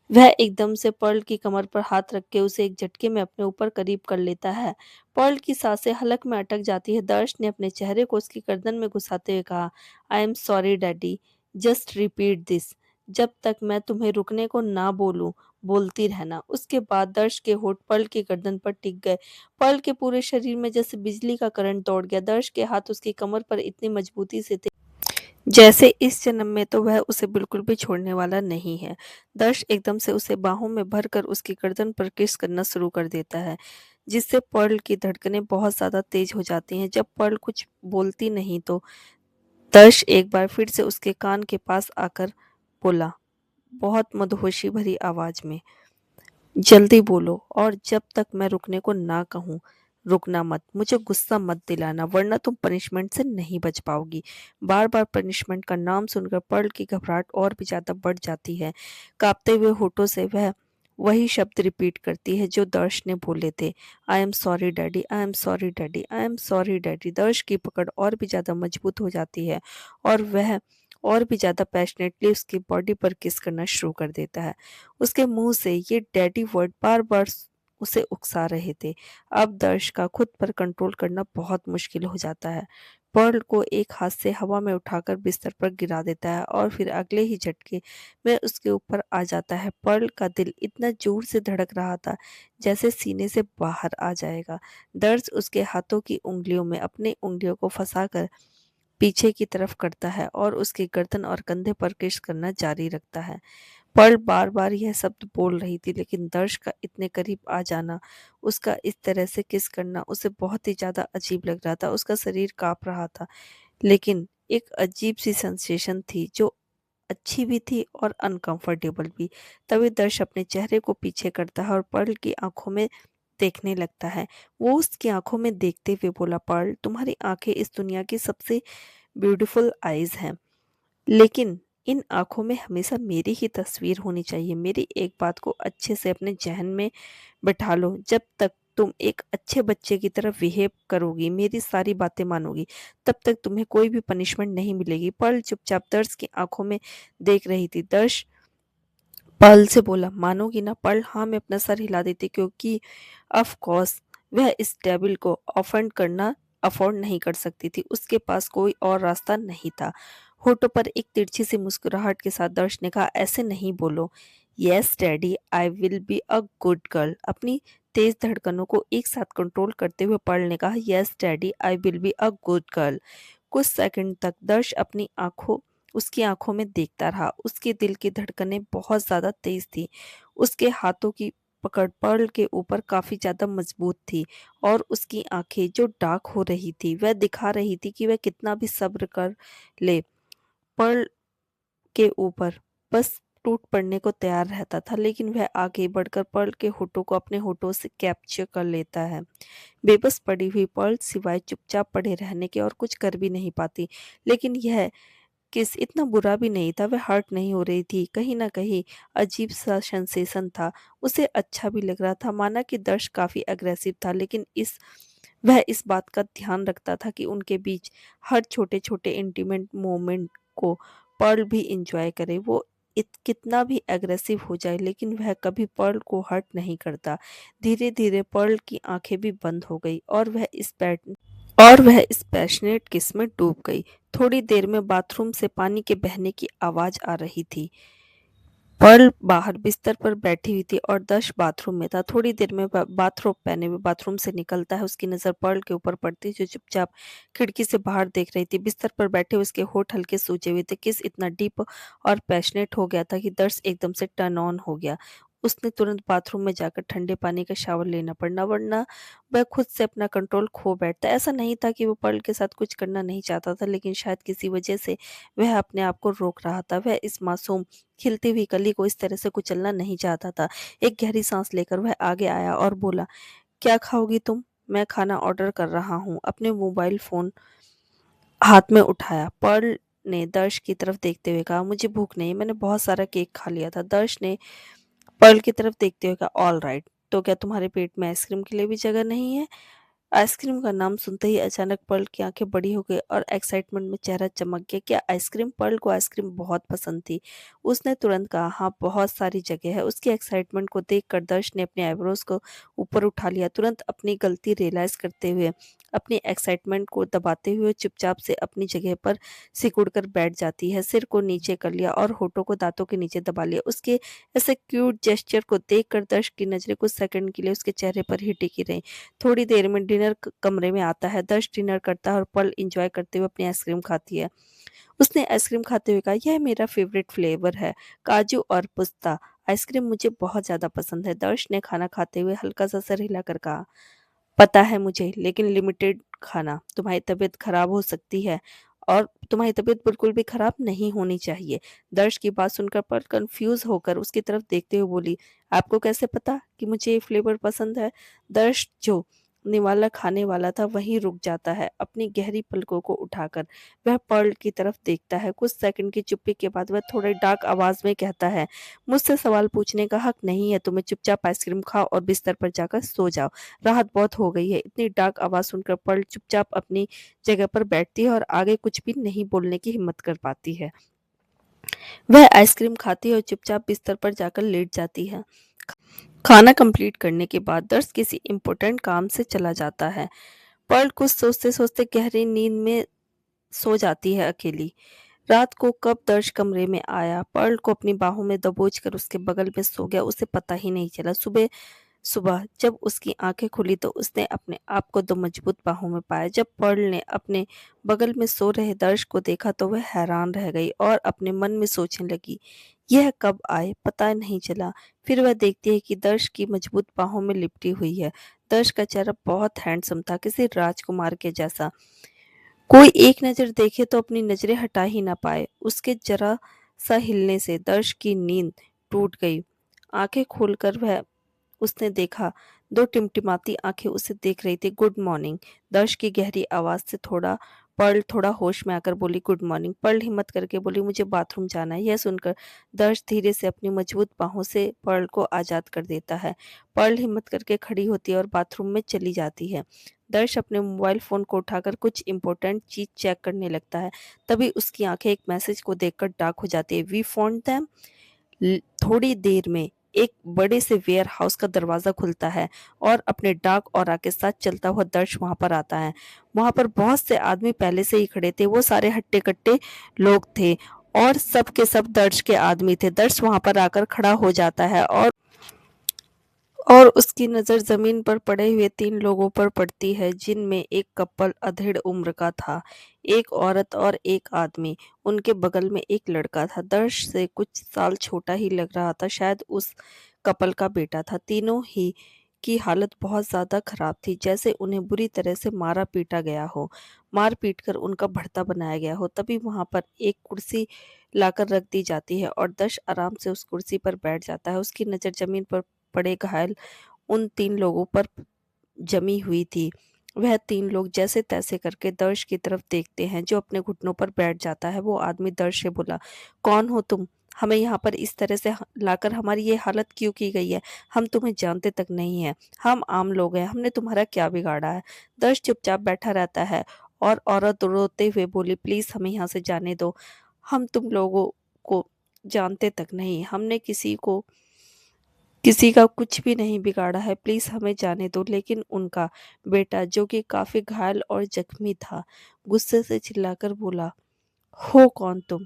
वह एकदम से पर्ल की कमर पर हाथ रख के उसे एक झटके में अपने ऊपर करीब कर लेता है। पर्ल की सांसें हलक में अटक जाती है। दर्श ने अपने चेहरे को उसकी गर्दन में घुसाते हुए कहा, I am sorry daddy, just repeat this. जब तक मैं तुम्हें रुकने को ना बोलूं, बोलती रहना। उसके बाद दर्श के होठ पर्ल की गर्दन पर टिक गए। पर्ल के पूरे शरीर में जैसे बिजली का करंट दौड़ गया। दर्श के हाथ उसकी कमर पर इतनी मजबूती से थे जैसे इस जन्म में तो वह उसे बिल्कुल भी छोड़ने वाला नहीं है। दर्श एकदम से उसे बाहों में भरकर उसकी गर्दन पर किस करना शुरू कर देता है, जिससे पर्ल की धड़कनें बहुत ज्यादा तेज हो जाती हैं। जब पर्ल कुछ बोलती नहीं तो दर्श एक बार फिर से उसके कान के पास आकर बोला, बहुत मदहोशी भरी आवाज में, जल्दी बोलो और जब तक मैं रुकने को ना कहूँ। रुकना मत, मुझे गुस्सा मत दिलाना वरना तुम पनिशमेंट से नहीं बच पाओगी। बार-बार पनिशमेंट का नाम सुनकर पर्ल की घबराहट और भी ज़्यादा बढ़ जाती है। काँपते हुए होठों से वह वही शब्द रिपीट करती है जो दर्श ने बोले थे। I am sorry daddy, I am sorry daddy, I am sorry daddy. दर्श की पकड़ और भी ज़्यादा मजबूत हो जाती है और वह और भी ज़्यादा पैशनेटली उसकी बॉडी पर किस करना शुरू कर देता है। उसके मुँह से ये डैडी वर्ड बार-बार उसे उकसा रहे थे। अब दर्श का खुद पर कंट्रोल करना बहुत मुश्किल हो जाता है। पर्ल को एक हाथ से हवा में उठाकर बिस्तर पर गिरा देता है और फिर अगले ही झटके में उसके ऊपर आ जाता है। पर्ल का दिल इतना जोर से धड़क रहा था जैसे सीने से बाहर आ जाएगा। दर्द उसके हाथों की उंगलियों में अपनी उंगलियों को फंसाकर पीछे की तरफ करता है और उसकी गर्दन और कंधे पर किस करना जारी रखता है। पर्ल बार-बार यह शब्द बोल रही थी लेकिन दर्श का इतने करीब आ जाना, उसका इस तरह से किस करना उसे बहुत ही ज़्यादा अजीब लग रहा था। उसका शरीर काँप रहा था, लेकिन एक अजीब-सी सेंसेशन थी जो अच्छी भी थी और अनकंफर्टेबल भी। तभी दर्श अपने चेहरे को पीछे करता है और पर्ल की आँखों में देखने लगता है। वो उसकी आँखों में देखते हुए बोला, पर्ल तुम्हारी आँखें इस दुनिया की सबसे ब्यूटीफुल आईज़ हैं। लेकिन इन आँखों में हमेशा मेरी ही तस्वीर होनी चाहिए। मेरी एक बात को अच्छे से अपने ज़हन में बिठा लो, जब तक तुम एक अच्छे बच्चे की तरह बिहेव करोगी, मेरी सारी बातें मानोगी, तब तक तुम्हें कोई भी पनिशमेंट नहीं मिलेगी। पर्ल चुपचाप दर्श की आँखों में देख रही थी। दर्श पर्ल से बोला, मानोगी ना? पर्ल हाँ में अपना सर हिला देती क्योंकि ऑफ कोर्स वह इस डेविल को ऑफेंड करना अफोर्ड नहीं कर सकती थी। उसके पास कोई और रास्ता नहीं था। होठों पर एक तिरछी सी मुस्कुराहट के साथ दर्श ने कहा, ऐसे नहीं बोलो। Yes daddy, I will be a good girl. अपनी तेज धड़कनों को एक साथ कंट्रोल करते हुए पर्ल ने कहा, yes daddy, I will be a good girl. कुछ सेकंड तक दर्श अपनी आंखों उसकी आंखों में देखता रहा। उसके दिल की धड़कनें बहुत ज्यादा तेज थी। उसके हाथों की पकड़ पर्ल के ऊपर काफी ज्यादा मजबूत थी और उसकी आंखें जो डार्क हो रही थी वह दिखा रही थी कि वह कितना भी सब्र कर ले। पर्ल के ऊपर बस टूट पड़ने को तैयार रहता था, लेकिन वह आगे बढ़कर पर्ल के होठों को अपने होठों से कैप्चर कर लेता है। बेबस पड़ी हुई पर्ल सिवाय चुपचाप पड़े रहने के और कुछ कर भी नहीं पाती। लेकिन यह किस इतना बुरा भी नहीं था, वह हर्ट नहीं हो रही थी। कहीं न कहीं अजीब-सा सेंसेशन था। उसे अच्छा भी लग रहा था, माना कि दर्श काफ़ी अग्रेसिव था, लेकिन वह इस बात का ध्यान रखता था कि उनके बीच हर छोटे-छोटे इंटीमेट मोमेंट को पर्ल भी एन्जॉय करे। वो कितना भी अग्रेसिव हो जाए, लेकिन वह कभी पर्ल को हर्ट नहीं करता। धीरे-धीरे पर्ल की आँखें भी बंद हो गई और वह इस पैशनेट किस में डूब गई। थोड़ी देर में बाथरूम से पानी के बहने की आवाज आ रही थी। पर्ल बाहर बिस्तर पर बैठी हुई थी और दर्श बाथरूम में था। थोड़ी देर में बाथरोब पहने हुए बाथरूम से निकलता है। उसकी नजर पर्ल के ऊपर पड़ती है जो चुपचाप खिड़की से बाहर देख रही थी। बिस्तर पर बैठे उसके होठ हल्के सूजे हुए थे। किस इतना डीप और पैशनेट हो गया था कि दर्श एकदम से टर्न ऑन हो गया। उसने तुरंत बाथरूम में जाकर ठंडे पानी का शावर लेना पड़ना, वरना वह खुद से अपना कंट्रोल खो बैठता। ऐसा नहीं था कि वो पर्ल के साथ कुछ करना नहीं चाहता था, लेकिन शायद किसी वजह से वह अपने आप को रोक रहा था। वह इस मासूम खिलती हुई कली को इस तरह से कुचलना नहीं चाहता था। एक गहरी सांस लेकर वह आगे आया और बोला, क्या खाओगी तुम? मैं खाना ऑर्डर कर रहा हूँ। अपने मोबाइल फोन हाथ में उठाया। पर्ल ने दर्श की तरफ देखते हुए कहा, मुझे भूख नहीं, मैंने बहुत सारा केक खा लिया था। दर्श ने पर्ल की तरफ देखते हुए कहा, ऑल राइट, तो क्या तुम्हारे पेट में आइसक्रीम के लिए भी जगह नहीं है? आइसक्रीम का नाम सुनते ही अचानक पर्ल की आंखें बड़ी हो गई और एक्साइटमेंट में चेहरा चमक गया। क्या आइसक्रीम? पर्ल को आइसक्रीम बहुत पसंद थी। उसने तुरंत कहा, हाँ, बहुत सारी जगह है। उसकी एक्साइटमेंट को देखकर दर्श ने अपने आईब्रोज को ऊपर उठा लिया। तुरंत अपनी गलती रियलाइज करते हुए अपनी एक्साइटमेंट को दबाते हुए चुपचाप से अपनी जगह पर सिकुड़कर बैठ जाती है। सिर को नीचे कर लिया और होठों को दांतों के नीचे दबा लिया। उसके ऐसे क्यूट जेस्चर को देखकर दर्श की नजरें कुछ सेकंड के लिए उसके चेहरे पर ही टिकी रहीं। थोड़ी देर में डिनर कमरे में आता है। दर्श डिनर करता है और पर्ल एंजॉय करते हुए अपनी आइसक्रीम खाती है। उसने आइसक्रीम खाते हुए कहा, यह मेरा फेवरेट फ्लेवर है, काजू और पिस्ता। आइसक्रीम मुझे बहुत ज्यादा पसंद है। दर्श ने खाना खाते हुए हल्का सा सर हिलाकर कहा, पता है मुझे, लेकिन लिमिटेड खाना। तुम्हारी तबीयत खराब हो सकती है और तुम्हारी तबीयत बिल्कुल भी खराब नहीं होनी चाहिए। दर्श की बात सुनकर पर्ल कंफ्यूज होकर उसकी तरफ देखते हुए बोली, आपको कैसे पता कि मुझे ये फ्लेवर पसंद है? दर्श जो निवाला खाने वाला था वहीं रुक जाता है। अपनी गहरी पलकों को उठाकर वह पर्ल की तरफ देखता है। कुछ सेकंड की चुप्पी के बाद वह थोड़ी डार्क आवाज में कहता है, मुझसे सवाल पूछने का हक नहीं है तुम्हें। चुपचाप आइसक्रीम खाओ और बिस्तर पर जाकर सो जाओ। राहत बहुत हो गई है। इतनी डार्क आवाज सुनकर पर्ल चुपचाप अपनी जगह पर बैठती है और आगे कुछ भी नहीं बोलने की हिम्मत कर पाती है। वह आइसक्रीम खाती है और चुपचाप बिस्तर पर जाकर लेट जाती है। खाना कंप्लीट करने के बाद दर्श किसी इम्पोर्टेंट काम से चला जाता है। पर्ल कुछ सोचते सोचते गहरी नींद में सो जाती है अकेली। रात को कब दर्श कमरे में आया, पर्ल को अपनी बाहों में दबोचकर उसके बगल में सो गया, उसे पता ही नहीं चला। सुबह सुबह जब उसकी आंखें खुली तो उसने अपने आप को दो मजबूत बाहों में पाया। जब पर्ल ने अपने बगल में सो रहे दर्श को देखा तो वह हैरान रह गई और अपने मन में सोचने लगी, यह कब आए पता नहीं चला। फिर वह देखती है कि दर्श की मजबूत बाहों में लिपटी हुई है। दर्श का चेहरा बहुत हैंडसम था, किसी राजकुमार के जैसा। कोई एक नज़र देखे तो अपनी नजरें हटा ही ना पाए। उसके जरा सा हिलने से दर्श की नींद टूट गई। आंखें खोलकर वह उसने देखा, दो टिमटिमाती आंखें उसे देख रही थी। Good morning. दर्श की गहरी आवाज से पर्ल थोड़ा होश में आकर बोली, गुड मॉर्निंग। पर्ल हिम्मत करके बोली, मुझे बाथरूम जाना है। यह सुनकर दर्श धीरे से अपनी मजबूत बाहों से पर्ल को आजाद कर देता है। पर्ल हिम्मत करके खड़ी होती है और बाथरूम में चली जाती है। दर्श अपने मोबाइल फोन को उठाकर कुछ इंपॉर्टेंट चीज चेक करने लगता है। तभी उसकी आंखें एक मैसेज को देखकर डार्क हो जाती है। We found them. थोड़ी देर में एक बड़े से वेयर हाउस का दरवाजा खुलता है और अपने डार्क ऑरा के साथ चलता हुआ दर्श वहां पर आता है। वहां पर बहुत से आदमी पहले से ही खड़े थे। वो सारे हट्टे कट्टे लोग थे और सब के सब दर्श के आदमी थे। दर्श वहां पर आकर खड़ा हो जाता है और उसकी नज़र ज़मीन पर पड़े हुए तीन लोगों पर पड़ती है, जिनमें एक कपल अधेड़ उम्र का था, एक औरत और एक आदमी। उनके बगल में एक लड़का था, दर्श से कुछ साल छोटा ही लग रहा था, शायद उस कपल का बेटा था। तीनों ही की हालत बहुत ज़्यादा खराब थी, जैसे उन्हें बुरी तरह से मारा पीटा गया हो, मार पीट कर उनका भर्ता बनाया गया हो। तभी वहां पर एक कुर्सी लाकर रख दी जाती है और दर्श आराम से उस कुर्सी पर बैठ जाता है। उसकी नज़र जमीन पर पड़े घायल उन तीन लोगों पर जमी हुई थी। वह तीन लोग जैसे तैसे करके दर्श की तरफ देखते हैं, जो अपने घुटनों पर बैठ जाता है। वो आदमी दर्श से बोला, कौन हो तुम? हमें यहाँ पर इस तरह से लाकर हमारी ये हालत क्यों की गई है? हम तुम्हें जानते तक नहीं है। हम आम लोग हैं, हमने तुम्हारा क्या बिगाड़ा है? दर्श चुपचाप बैठा रहता है और औरत रोते हुए बोली, प्लीज हमें यहाँ से जाने दो। हम तुम लोगों को जानते तक नहीं, हमने किसी का कुछ भी नहीं बिगाड़ा है, प्लीज हमें जाने दो। लेकिन उनका बेटा, जो कि काफी घायल और जख्मी था, गुस्से से चिल्लाकर बोला, हो कौन तुम?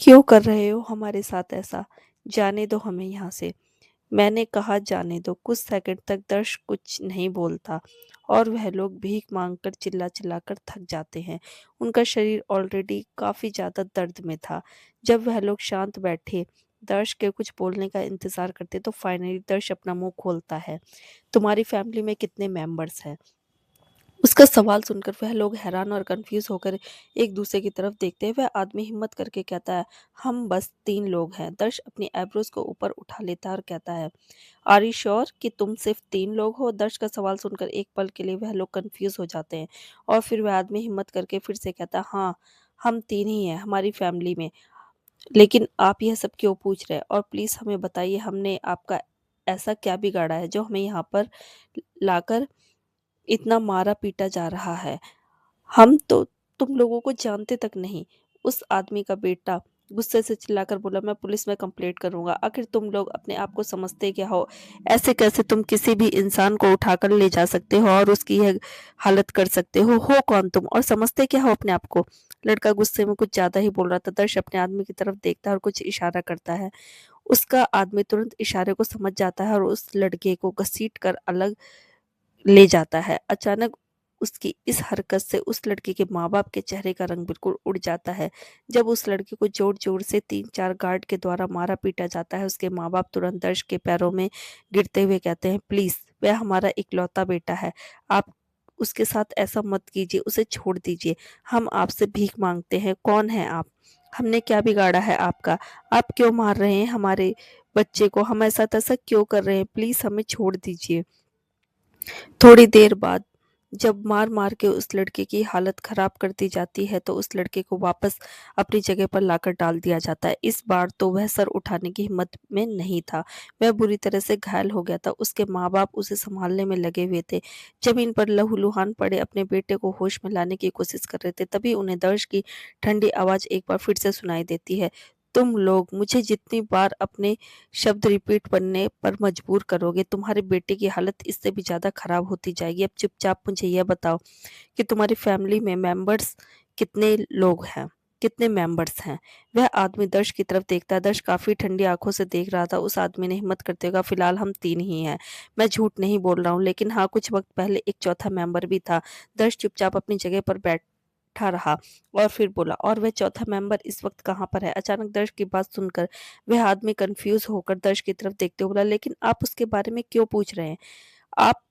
क्यों कर रहे हो हमारे साथ ऐसा? जाने दो हमें यहाँ से। मैंने कहा जाने दो। कुछ सेकंड तक दर्श कुछ नहीं बोलता और वह लोग भीख मांगकर चिल्ला चिल्लाकर थक जाते हैं। उनका शरीर ऑलरेडी काफी ज्यादा दर्द में था। जब वह लोग शांत बैठे दर्श के कुछ बोलने का इंतजार करते तो फाइनली दर्श अपना मुंह खोलता है, तुम्हारी फैमिली में कितने मेंबर्स हैं? उसका सवाल सुनकर वह लोग हैरान और कंफ्यूज होकर एक दूसरे की तरफ देखते हैं। वह आदमी हिम्मत करके कहता है, हम बस तीन लोग हैं। दर्श अपनी आईब्रोज को ऊपर उठा लेता है और कहता है, आर यू श्योर कि तुम सिर्फ तीन लोग हो? दर्श का सवाल सुनकर एक पल के लिए वह लोग कंफ्यूज हो जाते हैं और फिर वह आदमी हिम्मत करके फिर से कहता है, हाँ हम तीन ही हैं हमारी फैमिली में। लेकिन आप यह सब क्यों पूछ रहे हैं? और प्लीज हमें बताइए, हमने आपका ऐसा क्या बिगाड़ा है जो हमें यहाँ पर लाकर इतना मारा पीटा जा रहा है? हम तो तुम लोगों को जानते तक नहीं। उस आदमी का बेटा गुस्से से चिल्लाकर बोला, मैं पुलिस में कंप्लेंट करूंगा। आखिर तुम लोग अपने आप को समझते क्या हो? ऐसे कैसे तुम किसी भी इंसान को उठाकर ले जा सकते हो और उसकी यह हालत कर सकते हो कौन तुम और समझते क्या हो अपने आप को? लड़का गुस्से में कुछ ज्यादा ही बोल रहा था। दर्श अपने आदमी की तरफ देखता है और कुछ इशारा करता है। उसका आदमी तुरंत इशारे को समझ जाता है और उस लड़के को घसीट कर अलग ले जाता है। अचानक उसकी इस हरकत से उस लड़के के माँ-बाप के चेहरे का रंग बिल्कुल उड़ जाता है। जब उस लड़के को जोर-जोर से 3-4 गार्ड के द्वारा मारा-पीटा जाता है, उसके माँ-बाप तुरंत दर्श के पैरों में गिरते हुए कहते हैं, प्लीज़ वह हमारा इकलौता बेटा है। आप उसके साथ ऐसा मत कीजिए, उसे छोड़ दीजिए। हम आपसे भीख माँगते हैं, कौन हैं आप? हमने क्या बिगाड़ा है आपका? आप क्यों मार रहे हैं हमारे बच्चे को? हमारे साथ ऐसा क्यों कर रहे हैं? प्लीज़ हमें छोड़ दीजिए। थोड़ी देर बाद जब मार-मार के उस लड़के की हालत खराब कर दी जाती है, तो उस लड़के को वापस अपनी जगह पर लाकर डाल दिया जाता है। इस बार तो वह सर उठाने की हिम्मत में नहीं था। वह बुरी तरह से घायल हो गया था। उसके माँ-बाप उसे सँभालने में लगे हुए थे। ज़मीन पर लहूलुहान पड़े अपने बेटे को होश में लाने की कोशिश कर रहे थे। तभी उन्हें दर्श की ठंडी आवाज़ एक बार फिर से सुनाई देती है। तुम लोग मुझे जितनी बार अपने शब्द रिपीट करने पर मजबूर करोगे, तुम्हारे बेटे की हालत इससे भी ज़्यादा खराब होती जाएगी। अब चुपचाप मुझे यह बताओ कि तुम्हारी फैमिली में मेंबर्स कितने लोग हैं? कितने मेंबर्स हैं? वह आदमी दर्श की तरफ देखता है। दर्श काफ़ी ठंडी आँखों से देख रहा था। उस आदमी ने हिम्मत करते हुए कहा, "फिलहाल हम 3 ही हैं। मैं झूठ नहीं बोल रहा हूँ, लेकिन हाँ, कुछ वक़्त पहले एक चौथा मेंबर भी था।" दर्श चुपचाप अपनी जगह पर बैठा रहा और फिर बोला, "और वह चौथा मेंबर इस वक़्त कहाँ पर है?" अचानक दर्श की बात सुनकर वह आदमी कन्फ्यूज़ होकर दर्श की तरफ देखते हुए बोला, "लेकिन आप उसके बारे में क्यों पूछ रहे हैं? आप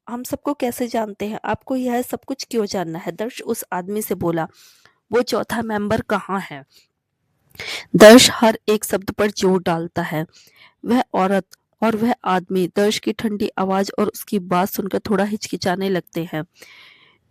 हम सबको कैसे जानते हैं? आपको यह सब कुछ क्यों जानना है?" दर्श उस आदमी से बोला, "वो चौथा मेंबर कहाँ है?" दर्श हर एक शब्द पर जोर डालता है। वह औरत और वह आदमी दर्श की ठंडी आवाज़ और उसकी बात सुनकर थोड़ा हिचकिचाने लगते हैं,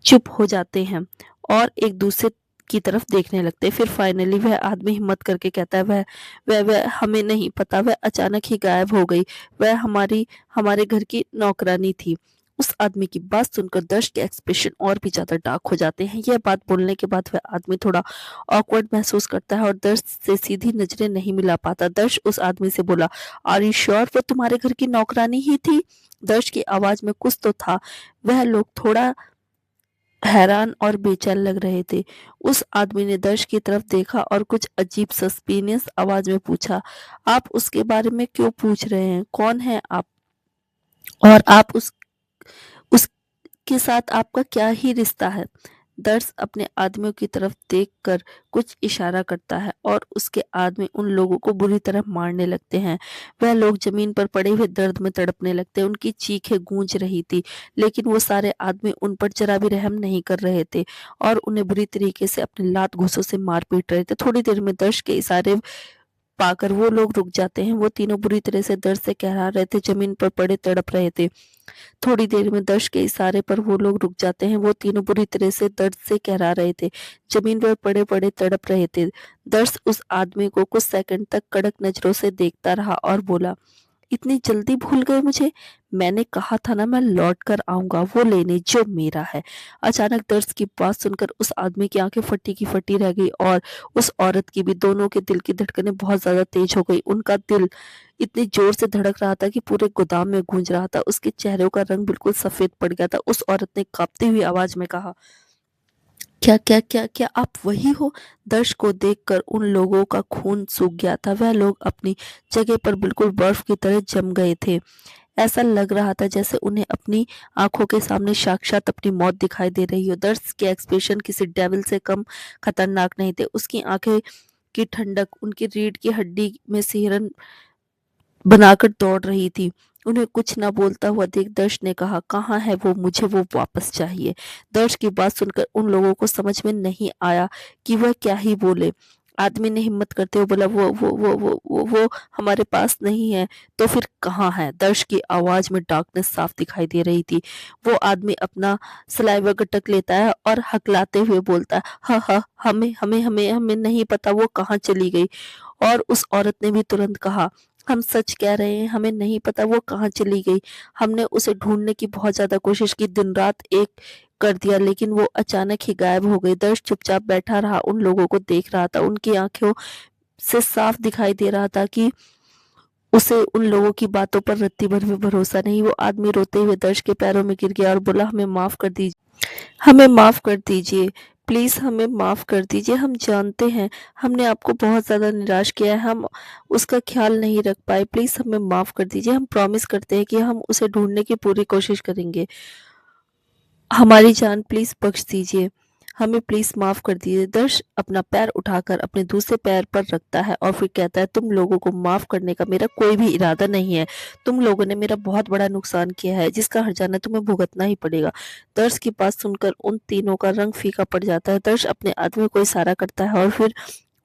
चुप हो जाते हैं और एक दूसरे की तरफ देखने लगते हैं। फिर फाइनली वह आदमी हिम्मत करके कहता है, वह हमें नहीं पता, वह अचानक ही गायब हो गई। वह हमारे घर की नौकरानी थी। उस आदमी की बात सुनकर दर्श के एक्सप्रेशन और भी ज़्यादा डार्क हो जाते हैं। यह बात बोलने के बाद वह आदमी थोड़ा ऑकवर्ड महसूस करता है और दर्श से सीधी नज़रें नहीं मिला पाता। दर्श उस आदमी से बोला, आर यू श्योर वो तुम्हारे घर की नौकरानी ही थी? दर्श की आवाज़ में कुछ तो था। वह लोग थोड़ा हैरान और बेचैन लग रहे थे। उस आदमी ने दर्श की तरफ देखा और कुछ अजीब सस्पिशियस आवाज़ में पूछा, "आप उसके बारे में क्यों पूछ रहे हैं? कौन है आप? और आप उसके साथ आपका क्या ही रिश्ता है?" दर्श अपने आदमियों की तरफ देखकर कुछ इशारा करता है और उसके आदमी उन लोगों को बुरी तरह मारने लगते हैं। वह लोग जमीन पर पड़े हुए दर्द में तड़पने लगते हैं। उनकी चीखें गूंज रही थी, लेकिन वो सारे आदमी उन पर जरा भी रहम नहीं कर रहे थे और उन्हें बुरी तरीके से अपने लात घूंसों से मार पीट रहे थे। थोड़ी देर में दर्श के इशारे पाकर वो लोग रुक जाते हैं। वो तीनों बुरी तरह से दर्द से कहरा रहे थे, जमीन पर पड़े तड़प रहे थे। थोड़ी देर में दर्श के इशारे पर वो लोग रुक जाते हैं। वो तीनों बुरी तरह से दर्द से कहरा रहे थे, जमीन पर पड़े-पड़े तड़प रहे थे। दर्श उस आदमी को कुछ सेकंड तक कड़क नज़रों से देखता रहा और बोला, "इतनी जल्दी भूल गए मुझे? मैंने कहा था ना मैं लौट कर आऊँगा वो लेने जो मेरा है।" अचानक दर्श की बात सुनकर उस आदमी की आँखें फटी की फटी रह गई और उस औरत की भी। दोनों के दिल की धड़कनें बहुत ज़्यादा तेज हो गई। उनका दिल इतनी ज़ोर से धड़क रहा था कि पूरे गोदाम में गूँज रहा था। उसके चेहरे का रंग बिल्कुल सफ़ेद पड़ गया था। उस औरत ने काँपती हुई आवाज़ में कहा, क्या आप वही हो?" दर्श को देखकर उन लोगों का खून सूख गया था। वह लोग अपनी जगह पर बिल्कुल बर्फ की तरह जम गए थे। ऐसा लग रहा था जैसे उन्हें अपनी आंखों के सामने साक्षात अपनी मौत दिखाई दे रही हो। दर्श के एक्सप्रेशन किसी डेविल से कम खतरनाक नहीं थे। उसकी आंखें की ठंडक उनकी रीढ़ की हड्डी में सिहरन बनाकर दौड़ रही थी। उन्हें कुछ न बोलता हुआ देख दर्श ने कहा, "कहाँ है वो? मुझे वो वापस चाहिए।" दर्श की बात सुनकर उन लोगों को समझ में नहीं आया कि वह क्या ही बोले। आदमी ने हिम्मत करते हुए बोला, "वो हमारे पास नहीं है।" "तो फिर कहाँ है?" दर्श की आवाज़ में डार्कनेस साफ दिखाई दे रही थी। वो आदमी अपना सलाइवा गटक लेता है और हकलाते हुए बोलता है, "ह ह हमें हमें हमें हमें नहीं पता वो कहाँ चली गई।" और उस औरत ने भी तुरंत कहा, "हम सच कह रहे हैं, हमें नहीं पता वो कहाँ चली गई। हमने उसे ढूँढने की बहुत ज़्यादा कोशिश की, दिन-रात एक कर दिया, लेकिन वो अचानक ही गायब हो गई।" दर्श चुपचाप बैठा रहा, उन लोगों को देख रहा था। उनकी आँखों से साफ दिखाई दे रहा था कि उसे उन लोगों की बातों पर रत्ती भर भी भरोसा नहीं। वो आदमी रोते हुए दर्श के पैरों में गिर गया और बोला, "हमें माफ़ कर दीजिए। हमें माफ़ कर दीजिए। प्लीज़ हमें माफ़ कर दीजिए। हम जानते हैं हमने आपको बहुत ज़्यादा निराश किया है। हम उसका ख़्याल नहीं रख पाए। प्लीज़ हमें माफ़ कर दीजिए। हम प्रॉमिस करते हैं कि हम उसे ढूँढने की पूरी कोशिश करेंगे। हमारी जान प्लीज़ बख्श दीजिए। हमें प्लीज़ माफ़ कर दीजिए।" दर्श अपना पैर उठाकर अपने दूसरे पैर पर रखता है और फिर कहता है, "तुम लोगों को माफ़ करने का मेरा कोई भी इरादा नहीं है। तुम लोगों ने मेरा बहुत बड़ा नुकसान किया है, जिसका हर्जाना तुम्हें भुगतना ही पड़ेगा।" दर्श की बात सुनकर उन तीनों का रंग फीका पड़ जाता है। दर्श अपने आदमी को इशारा करता है और फिर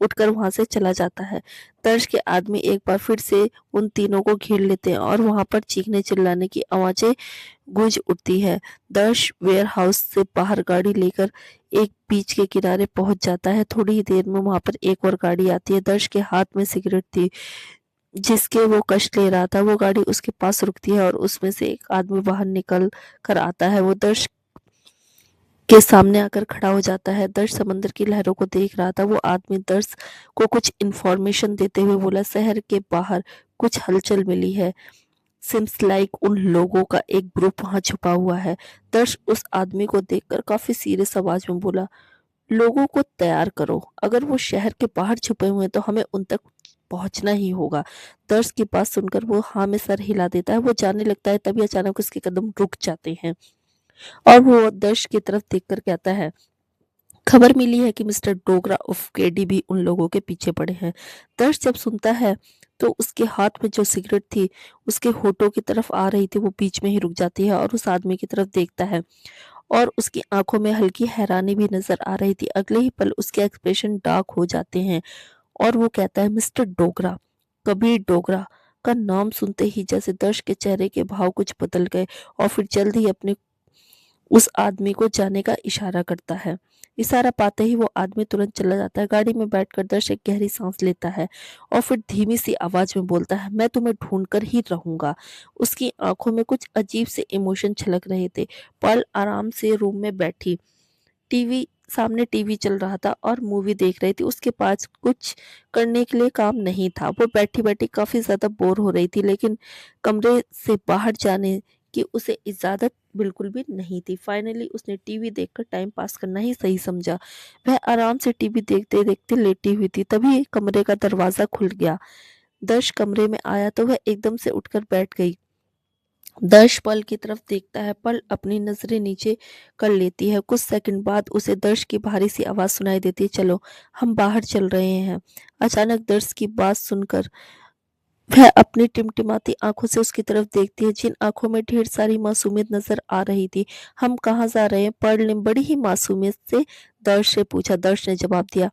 उठकर वहाँ से चला जाता है। दर्श के आदमी एक बार फिर से उन तीनों को घेर लेते हैं और वहाँ पर चीखने चिल्लाने की आवाज़ें गूंज उठती है। दर्श वेयर हाउस से बाहर गाड़ी लेकर एक बीच के किनारे पहुंच जाता है। थोड़ी ही देर में वहां पर एक और गाड़ी आती है। दर्श के हाथ में सिगरेट थी जिसके वो कश ले रहा था। वो गाड़ी उसके पास रुकती है और उसमें से एक आदमी बाहर निकल कर आता है। वो दर्श के सामने आकर खड़ा हो जाता है। दर्श समंदर की लहरों को देख रहा था। वो आदमी दर्श को कुछ इन्फॉर्मेशन देते हुए बोला, शहर के बाहर कुछ हलचल मिली है। सिम्स लाइक उन लोगों का एक ग्रुप वहां छुपा हुआ है। दर्श उस आदमी को देखकर काफी सीरियस आवाज में बोला, लोगों को तैयार करो, अगर वो शहर के बाहर छुपे हुए हैं तो हमें उन तक पहुंचना ही होगा। दर्श की बात सुनकर वो हाँ में सर हिला देता है। वो जाने लगता है, तभी अचानक उसके कदम रुक जाते हैं और वो दर्श की तरफ देखकर कहता है, खबर मिली है कि मिस्टर डोगरा उर्फ केडी भी उन लोगों के पीछे पड़े हैं। दर्श जब सुनता है तो उसके हाथ में जो सिगरेट थी उसके होठों की तरफ आ रही थी, वो बीच में ही रुक जाती है और उस आदमी की तरफ देखता है और उसकी आंखों में हल्की हैरानी भी नजर आ रही थी। अगले ही पल उसके एक्सप्रेशन डार्क हो जाते हैं और वो कहता है, मिस्टर डोगरा। कबीर डोगरा का नाम सुनते ही जैसे दर्श के चेहरे के भाव कुछ बदल गए और फिर जल्द ही अपने उस आदमी को जाने का इशारा करता है। इशारा पाते ही वो आदमी तुरंत चला जाता है। गाड़ी में बैठकर दर्श एक गहरी सांस लेता है और फिर धीमी सी आवाज में बोलता है, मैं तुम्हें ढूंढ कर ही रहूंगा। उसकी आंखों में कुछ अजीब से इमोशन छलक रहे थे। पल आराम से रूम में बैठी टीवी सामने टीवी चल रहा था और मूवी देख रही थी। उसके पास कुछ करने के लिए काम नहीं था। वो बैठी बैठी काफी ज्यादा बोर हो रही थी, लेकिन कमरे से बाहर जाने की उसे इजाजत बिल्कुल भी नहीं थी। फाइनली उसने टीवी देखकर टाइम पास करना ही सही समझा। वह आराम से टीवी देखते देखते लेटी हुई थी, तभी कमरे का दरवाजा खुल गया। दर्श कमरे में आया तो वह एकदम से उठकर बैठ गई। दर्श पल की तरफ देखता है। पल अपनी नजरें नीचे कर लेती है। कुछ सेकंड बाद उसे दर्श की भारी सी आवाज सुनाई देती है, चलो हम बाहर चल रहे हैं। अचानक दर्श की बात सुनकर वह अपनी टिमटिमाती आंखों से उसकी तरफ देखती है, जिन आंखों में ढेर सारी मासूमियत नजर आ रही थी। हम कहाँ जा रहे हैं? पर्ल ने बड़ी ही मासूमियत से दर्श से पूछा। दर्श ने जवाब दिया,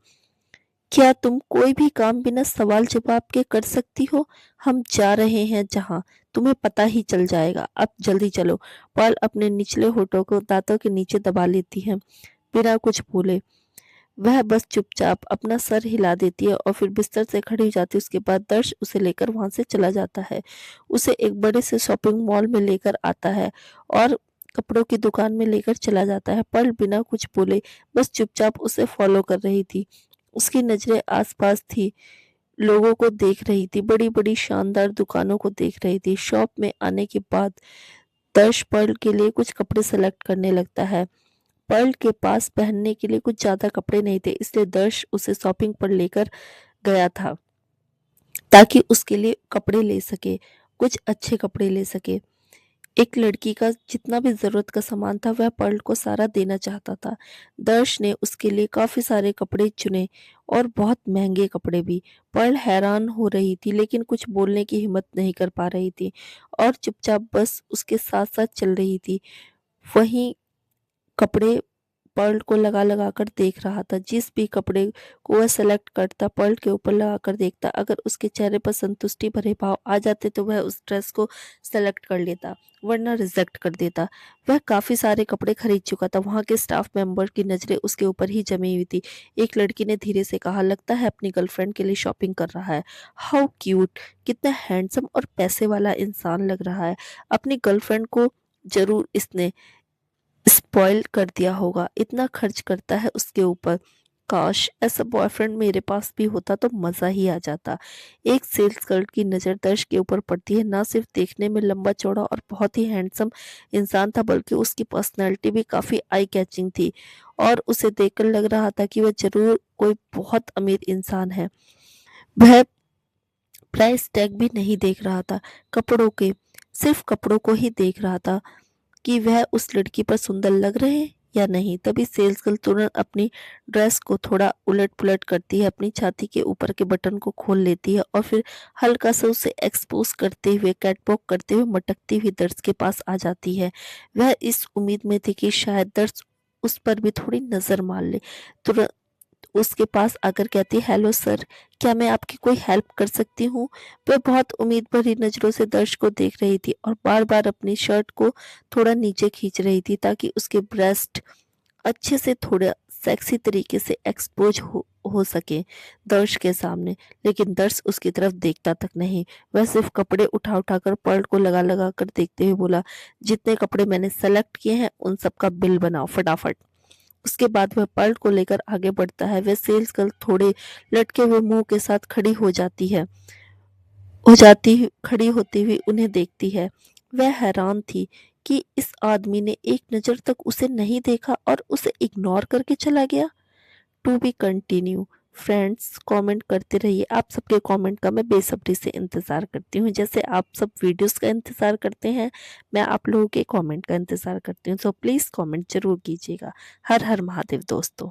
क्या तुम कोई भी काम बिना सवाल जवाब के कर सकती हो? हम जा रहे हैं जहां, तुम्हें पता ही चल जाएगा। अब जल्दी चलो। पर्ल अपने निचले होठों को दांतों के नीचे दबा लेती है। बिना कुछ बोले वह बस चुपचाप अपना सर हिला देती है और फिर बिस्तर से खड़ी हो जाती है। उसके बाद दर्श उसे लेकर वहां से चला जाता है। उसे एक बड़े से शॉपिंग मॉल में लेकर आता है और कपड़ों की दुकान में लेकर चला जाता है। पर्ल बिना कुछ बोले बस चुपचाप उसे फॉलो कर रही थी। उसकी नजरें आसपास थी, लोगों को देख रही थी, बड़ी बड़ी शानदार दुकानों को देख रही थी। शॉप में आने के बाद दर्श पर्ल के लिए कुछ कपड़े सेलेक्ट करने लगता है। पर्ल के पास पहनने के लिए कुछ ज्यादा कपड़े नहीं थे, इसलिए दर्श उसे शॉपिंग पर लेकर गया था ताकि उसके लिए कपड़े ले सके, कुछ अच्छे कपड़े ले सके। एक लड़की का जितना भी जरूरत का सामान था वह पर्ल को सारा देना चाहता था। दर्श ने उसके लिए काफी सारे कपड़े चुने और बहुत महंगे कपड़े भी। पर्ल हैरान हो रही थी लेकिन कुछ बोलने की हिम्मत नहीं कर पा रही थी और चुपचाप बस उसके साथ साथ चल रही थी। वहीं कपड़े पर्ल को लगा लगा कर देख रहा था। जिस भी कपड़े को वह सेलेक्ट करता पर्ल के ऊपर लगा कर देखता, अगर उसके चेहरे पर संतुष्टि भरे भाव आ जाते तो वह उस ड्रेस को सेलेक्ट कर लेता, वरना रिजेक्ट कर देता। वह काफी सारे कपड़े खरीद चुका था। वहां के स्टाफ मेंबर की नजरें उसके ऊपर ही जमी हुई थी। एक लड़की ने धीरे से कहा, लगता है अपनी गर्लफ्रेंड के लिए शॉपिंग कर रहा है। हाउ क्यूट, कितना हैंडसम और पैसे वाला इंसान लग रहा है। अपनी गर्लफ्रेंड को जरूर इसने स्पॉइल कर दिया होगा, इतना खर्च करता है उसके ऊपर। काश ऐसा बॉयफ्रेंड मेरे पास भी होता तो मजा ही आ जाता। एक सेल्स गर्ल की नजर दर्श के ऊपर पड़ती है। ना सिर्फ देखने में लंबा चौड़ा और बहुत ही हैंडसम इंसान था, बल्कि उसकी पर्सनैलिटी भी काफी आई कैचिंग थी और उसे देखकर लग रहा था कि वह जरूर कोई बहुत अमीर इंसान है। वह प्राइस टैग भी नहीं देख रहा था कपड़ों के, सिर्फ कपड़ों को ही देख रहा था कि वह उस लड़की पर सुंदर लग रहे हैं या नहीं। तभी सेल्स गर्ल तुरंत अपनी ड्रेस को थोड़ा उलट पुलट करती है, अपनी छाती के ऊपर के बटन को खोल लेती है और फिर हल्का सा उसे एक्सपोज करते हुए कैटवॉक करते हुए मटकती हुई दर्श के पास आ जाती है। वह इस उम्मीद में थी कि शायद दर्श उस पर भी थोड़ी नजर मार ले। तुरंत उसके पास आकर कहती है, हेलो सर, क्या मैं आपकी कोई हेल्प कर सकती हूँ? वह बहुत उम्मीद भरी नज़रों से दर्श को देख रही थी और बार-बार अपनी शर्ट को थोड़ा नीचे खींच रही थी ताकि उसके ब्रेस्ट अच्छे से थोड़ा सेक्सी तरीके से एक्सपोज हो सके दर्श के सामने। लेकिन दर्श उसकी तरफ देखता तक नहीं। वह सिर्फ कपड़े उठा उठा कर पर्ल को लगा लगा कर देखते हुए बोला, जितने कपड़े मैंने सेलेक्ट किए हैं उन सब का बिल बनाओ फटाफट। उसके बाद वह पर्ल को लेकर आगे बढ़ता है। वह सेल्स गर्ल थोड़े लटके हुए मुंह के साथ खड़ी होती हुई उन्हें देखती है। वह हैरान थी कि इस आदमी ने एक नज़र तक उसे नहीं देखा और उसे इग्नोर करके चला गया। To be continue. Friends, comment करते रहिए। आप सबके कमेंट का मैं बेसब्री से इंतज़ार करती हूँ। जैसे आप सब वीडियोस का इंतज़ार करते हैं, मैं आप लोगों के कमेंट का इंतज़ार करती हूँ। सो प्लीज़ कमेंट ज़रूर कीजिएगा। हर हर महादेव दोस्तों।